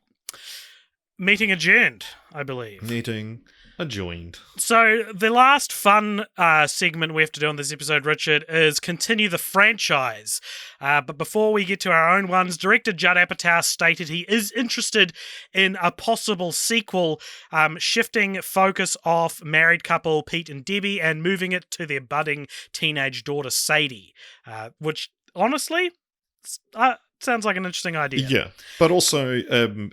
Meeting adjourned, I believe. Meeting adjourned. So the last fun segment we have to do on this episode, Richard, is continue the franchise. But before we get to our own ones, director Judd Apatow stated he is interested in a possible sequel, shifting focus off married couple Pete and Debbie and moving it to their budding teenage daughter Sadie, which honestly, sounds like an interesting idea. Yeah, but also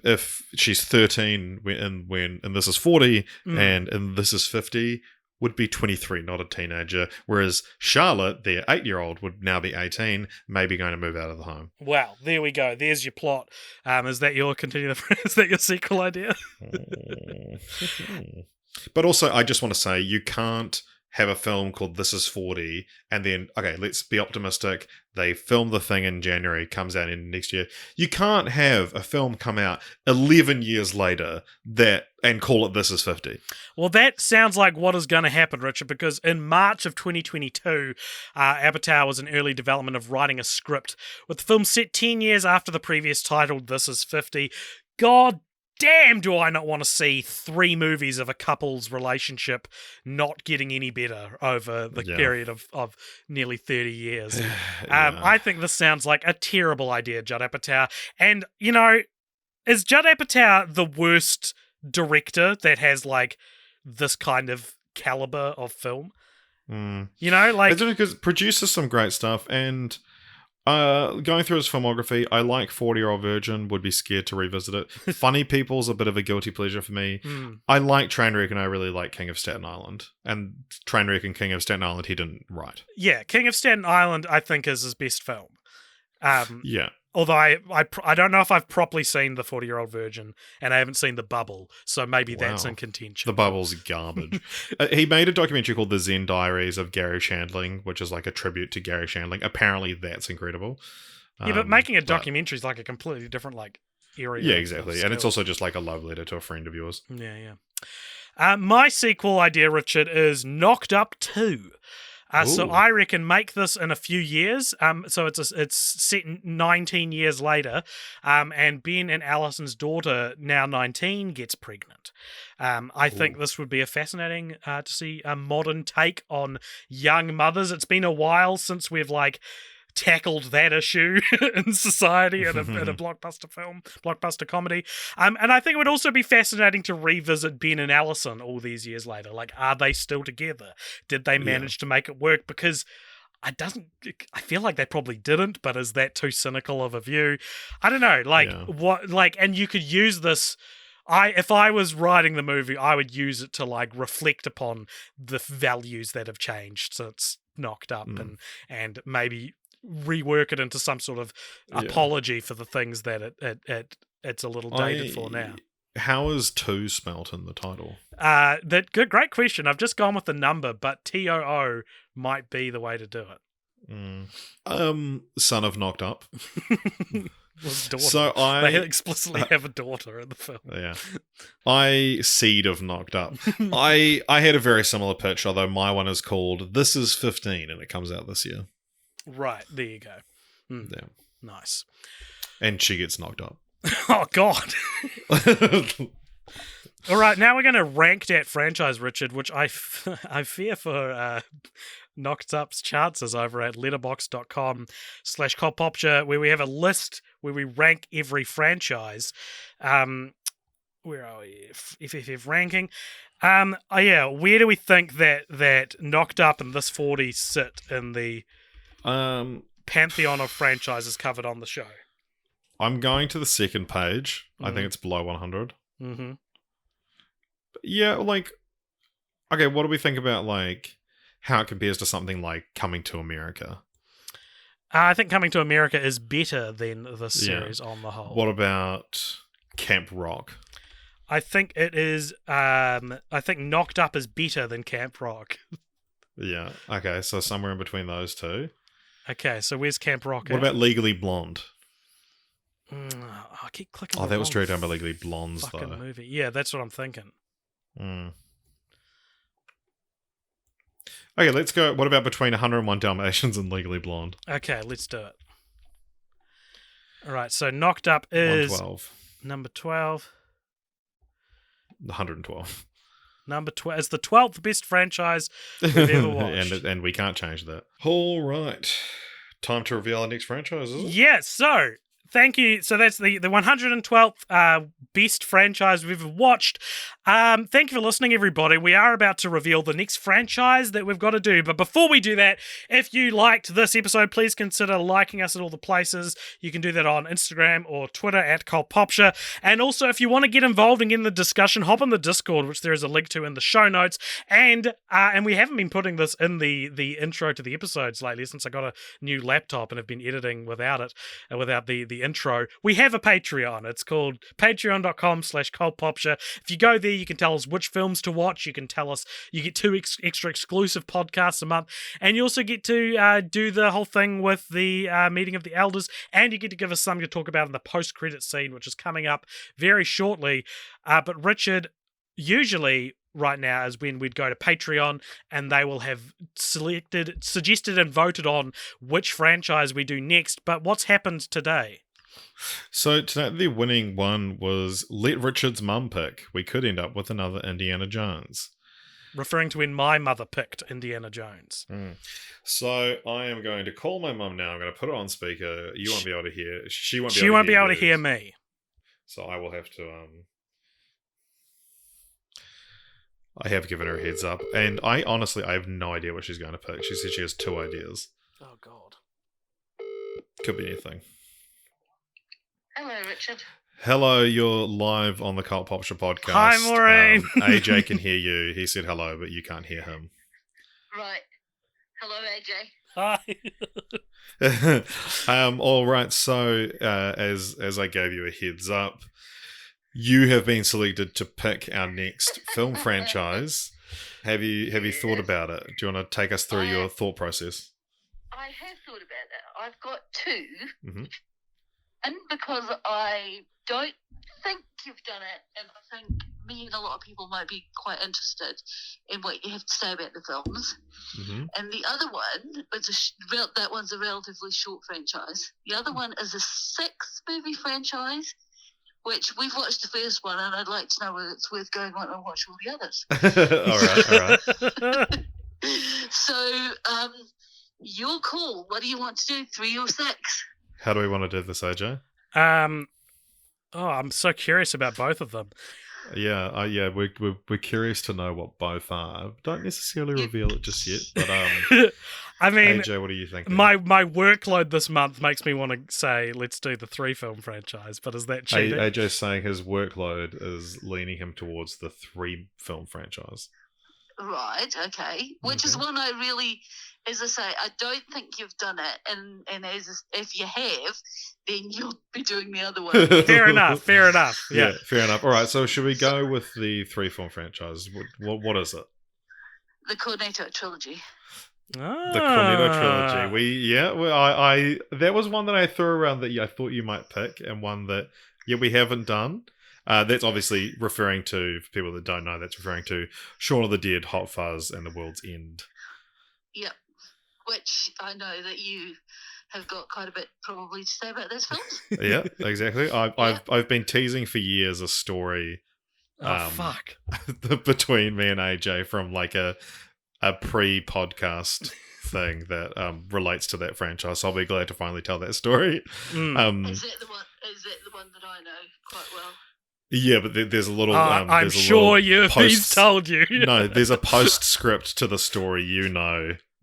if she's 13 when this is 40 and this is 50, would be 23, not a teenager. Whereas Charlotte, their 8-year-old, would now be 18, maybe going to move out of the home. Wow, there we go. There's your plot. Is that your is that your sequel idea? But also, I just want to say, you can't have a film called This Is 40 and then, okay, let's be optimistic, they film the thing in January, comes out in next year. You can't have a film come out 11 years later and call it This Is 50. Well, that sounds like what is going to happen, Richard, because in March of 2022, Apatow was in early development of writing a script with the film set 10 years after the previous title, This Is 50. God damn, do I not want to see 3 movies of a couple's relationship not getting any better over the period of nearly 30 years. I think this sounds like a terrible idea, Judd Apatow. And, is Judd Apatow the worst director that has, like, this kind of caliber of film? Like... It's because it produces some great stuff, and... going through his filmography, I like 40-Year-Old Virgin, would be scared to revisit it. Funny People's a bit of a guilty pleasure for me. I like Trainwreck and I really like King of Staten Island. And Trainwreck and King of Staten Island he didn't write. Yeah, King of Staten Island I think is his best film. Yeah. Although I don't know if I've properly seen The 40-Year-Old Virgin, and I haven't seen The Bubble, so maybe that's in contention. The Bubble's garbage. He made a documentary called The Zen Diaries of Gary Shandling, which is like a tribute to Gary Shandling. Apparently that's incredible. Yeah, but making a documentary is like a completely different area. Yeah, exactly. And it's also just like a love letter to a friend of yours. Yeah. My sequel idea, Richard, is Knocked Up 2. So I reckon make this in a few years. So it's set 19 years later, and Ben and Allison's daughter, now 19, gets pregnant. I think this would be a fascinating to see a modern take on young mothers. It's been a while since we've tackled that issue in society in a blockbuster comedy. And I think it would also be fascinating to revisit Ben and Allison all these years later. Are they still together? Did they manage to make it work? Because I feel like they probably didn't, but is that too cynical of a view? I don't know. And you could use this. If I was writing the movie, I would use it to reflect upon the values that have changed since Knocked Up and maybe rework it into some sort of apology for the things that it's a little dated for now. How is 2 spelt in the title? Great question. I've just gone with the number, but TOO might be the way to do it. Son of Knocked Up. So they explicitly have a daughter in the film. Yeah. Seed of Knocked Up. I had a very similar pitch, although my one is called This Is 15 and it comes out this year. Right, there you go. Yeah. Nice. And she gets knocked up. Oh, God. All right, now we're going to rank that franchise, Richard, which I fear for Knocked Up's chances over at letterboxd.com/cultpopture, where we have a list where we rank every franchise. Where are we? FFF ranking. Where do we think that Knocked Up and This 40 sit in the pantheon of franchises covered on the show? I'm going to the second page. I think it's below 100. Mm-hmm. Yeah, okay, what do we think about how it compares to something like Coming to America? I think Coming to America is better than this series on the whole. What about Camp Rock? I think it is. I think Knocked Up is better than Camp Rock. Yeah. Okay, so somewhere in between those two. Okay, so where's Camp Rock? What about Legally Blonde? I keep clicking. Oh, that was straight down by Legally Blondes, though. Movie. Yeah, that's what I'm thinking. Okay, let's go. What about between 101 Dalmatians and Legally Blonde? Okay, let's do it. All right, so Knocked Up is 112. Number 12. 112. Number 12 is the 12th best franchise we've ever watched. and we can't change that. All right. Time to reveal our next franchise, is it? Yeah, so thank you. So that's the 112th best franchise we've ever watched. Thank you for listening, everybody. We are about to reveal the next franchise that we've got to do. But before we do that, if you liked this episode, please consider liking us at all the places. You can do that on Instagram or Twitter at CultPopture. And also, if you want to get involved and get in the discussion, hop on the Discord, which there is a link to in the show notes. And we haven't been putting this in the intro to the episodes lately since I got a new laptop and have been editing without it, without the intro. We have a Patreon. It's called patreon.com/cultpopture. If you go there, you can tell us which films to watch. You can tell us, you get 2 extra exclusive podcasts a month, and you also get to do the whole thing with the meeting of the elders, and you get to give us something to talk about in the post-credit scene, which is coming up very shortly. But Richard, usually right now is when we'd go to Patreon and they will have suggested and voted on which franchise we do next. But what's happened today? So tonight the winning one was Let Richard's mum pick. We could end up with another Indiana Jones. Referring to when my mother picked Indiana Jones. So I am going to call my mum now. I'm going to put it on speaker. You won't be able to hear. She won't be able to hear me. So I will have to I have given her a heads up, and I have no idea what she's going to pick. She said she has 2 ideas. Oh God. Could be anything. Hello, Richard. Hello, you're live on the Cult Popture podcast. Hi, Maureen. AJ can hear you. He said hello, but you can't hear him. Right. Hello, AJ. Hi. All right. So, as I gave you a heads up, you have been selected to pick our next film franchise. Have you thought about it? Do you want to take us through your thought process? I have thought about that. I've got 2. Mm-hmm. And because I don't think you've done it, and I think me and a lot of people might be quite interested in what you have to say about the films. Mm-hmm. And the other one, that one's a relatively short franchise. The other one is a 6-movie franchise, which we've watched the first one, and I'd like to know whether it's worth going on and watch all the others. all right. So, your call. What do you want to do, 3 or 6? How do we want to do this, AJ? I'm so curious about both of them. Yeah, we're curious to know what both are. Don't necessarily reveal it just yet, but I mean, AJ, what are you thinking? My workload this month makes me want to say let's do the 3-film franchise, but is that cheating? AJ's saying his workload is leaning him towards the 3-film franchise. Right, okay. Which is one I really, as I say, I don't think you've done it, and if you have, then you'll be doing the other one. Fair enough. Yeah, fair enough. All right, so should we go with the 3-film franchise? What is it? The Cornetto trilogy. Ah. The Cornetto trilogy. I that was one that I threw around that I thought you might pick, and one that we haven't done. That's obviously referring to, for people that don't know, that's referring to Shaun of the Dead, Hot Fuzz, and The World's End. Yep. Which I know that you have got quite a bit probably to say about those films. Yeah, exactly. I've been teasing for years a story. Fuck. Between me and AJ from like a pre-podcast thing that relates to that franchise. So I'll be glad to finally tell that story. Is that the one that I know quite well? Yeah, but there's a little. I'm sure he's told you. No, there's a postscript to the story,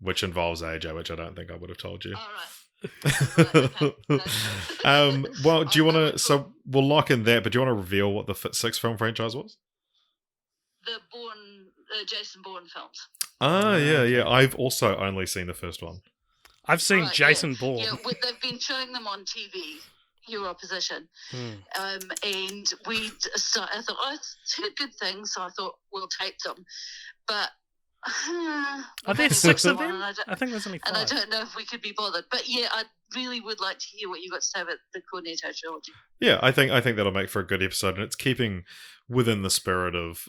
which involves AJ, which I don't think I would have told you. All right. Okay. Well, do you want to? So we'll lock in that, but do you want to reveal what the 6th film franchise was? The Jason Bourne films. Yeah. I've also only seen the first one. I've seen Jason Bourne. Yeah, they've been showing them on TV. Your opposition, and I thought it's 2 good things, so I thought we'll take them, but are there 6 of them? I think there's only 5. and I don't know if we could be bothered. But yeah, I really would like to hear what you got to say about the Cornetto trilogy. Yeah, I think that'll make for a good episode, and it's keeping within the spirit of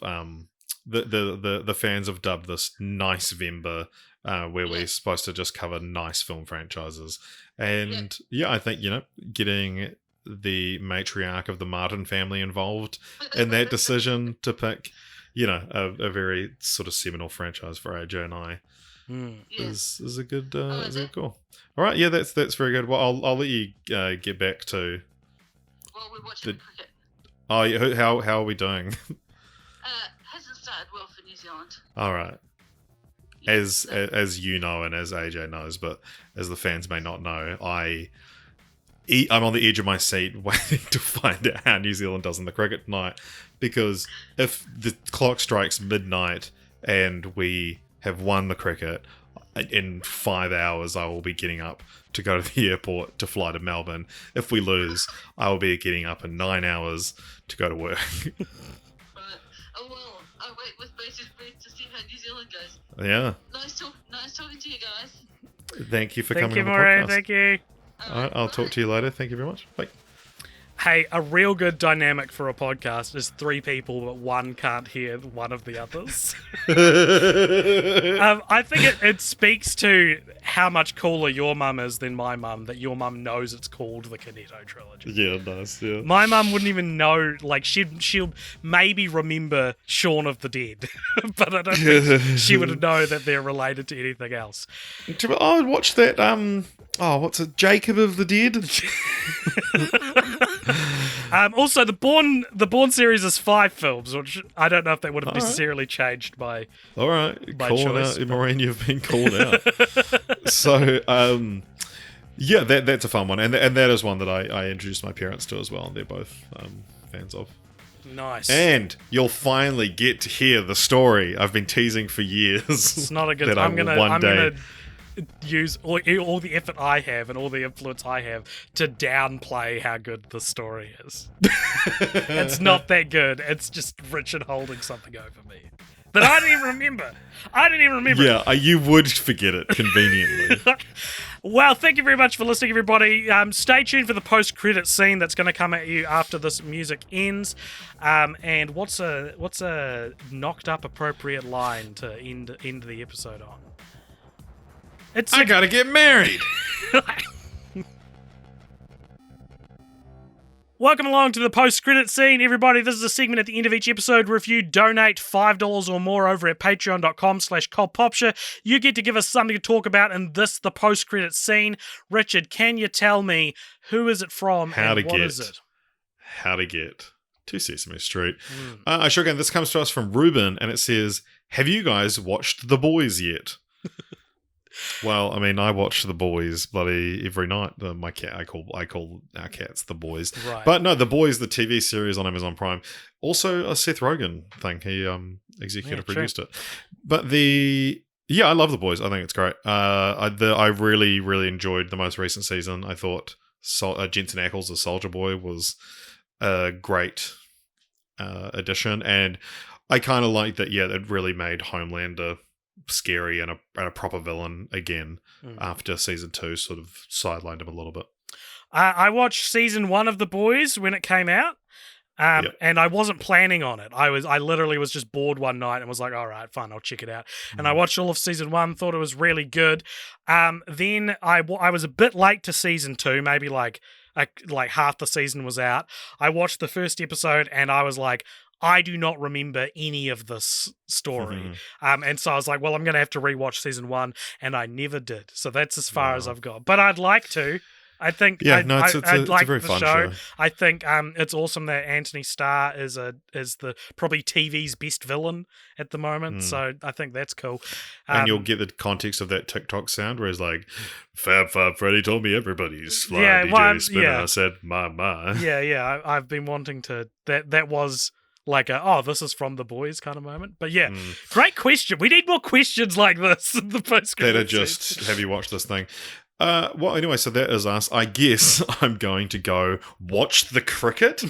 the fans have dubbed this Nice Vember, where we're supposed to just cover nice film franchises. And I think, getting the matriarch of the Martin family involved in that decision to pick, a very sort of seminal franchise for AJ and I is a good call. All right, that's very good. Well, I'll let you get back to We're watching Did- cricket. Oh, yeah, how are we doing? Hasn't started well for New Zealand. All right. Yeah, As so- as you know and as AJ knows, but as the fans may not know, I'm on the edge of my seat waiting to find out how New Zealand does in the cricket tonight, because if the clock strikes midnight and we have won the cricket, in 5 hours I will be getting up to go to the airport to fly to Melbourne. If we lose, I will be getting up in 9 hours to go to work. Right. Oh well, I'll wait with bated breath to see how New Zealand goes. Yeah. Nice talking to you guys. Thank you for Thank coming you, on the Maureen. podcast. Thank you. All right, I'll talk to you later. Thank you very much. Bye. Hey, a real good dynamic for a podcast is 3 people, but one can't hear one of the others. I think it speaks to how much cooler your mum is than my mum, that your mum knows it's called the Cornetto Trilogy. Yeah, nice. Yeah. My mum wouldn't even know, like, she'll maybe remember Shaun of the Dead, but I don't think she would know that they're related to anything else. I watched that. What's it? Jacob of the Dead. Also, the Bourne series is 5 films, which I don't know if that would have All right. necessarily changed by. All right, By called choice, out, but- Maureen. You've been called out. So, yeah, that's a fun one, and that is one that I introduced my parents to as well, and they're both fans of. Nice. And you'll finally get to hear the story I've been teasing for years. It's not a good. that I I'm will gonna. one I'm day. gonna use all the effort I have and all the influence I have to downplay how good the story is. It's not that good. It's just Richard holding something over me that I didn't even remember. Yeah, you would forget it conveniently. Well, thank you very much for listening, everybody. Stay tuned for the post-credit scene that's going to come at you after this music ends. And what's a knocked up appropriate line to end the episode on? It's I gotta get married. Welcome along to the post-credit scene, everybody. This is a segment at the end of each episode where if you donate $5 or more over at patreon.com/cultpopture, you get to give us something to talk about in the post-credit scene. Richard, can you tell me who is it from and what is it? How to get to Sesame Street. I sure can. This comes to us from Ruben, and it says, "Have you guys watched The Boys yet?" Well, I mean, I watch The Boys bloody every night. My cat, I call our cats The Boys. Right. But no, The Boys, the TV series on Amazon Prime, also a Seth Rogen thing. He executive produced it. But I love The Boys. I think it's great. I really, really enjoyed the most recent season. I thought Jensen Ackles as Soldier Boy was a great addition, and I kind of like that. Yeah, it really made Homelander scary and a proper villain again after season 2 sort of sidelined him a little bit. I watched season 1 of The Boys when it came out. And I wasn't planning on it. I literally was just bored one night and was like, all right, fine, I'll check it out. And I watched all of season 1, thought it was really good. Then I was a bit late to season 2, maybe like half the season was out. I watched the first episode and I was like, I do not remember any of this story. And so I was like, well, I'm going to have to rewatch season 1, and I never did. So that's as far as I've got. But I'd like to. I think it's like a very the fun show. show. I think it's awesome that Anthony Starr is the probably TV's best villain at the moment. So I think that's cool. And you'll get the context of that TikTok sound where it's like, Fab Freddy told me everybody's fly DJ spinner. I said, my. Yeah. I've been wanting to. That was like this is from The Boys kind of moment. But yeah, great question. We need more questions like this in the post. That are just, have you watched this thing? Well, anyway, so that is us. I guess I'm going to go watch the cricket.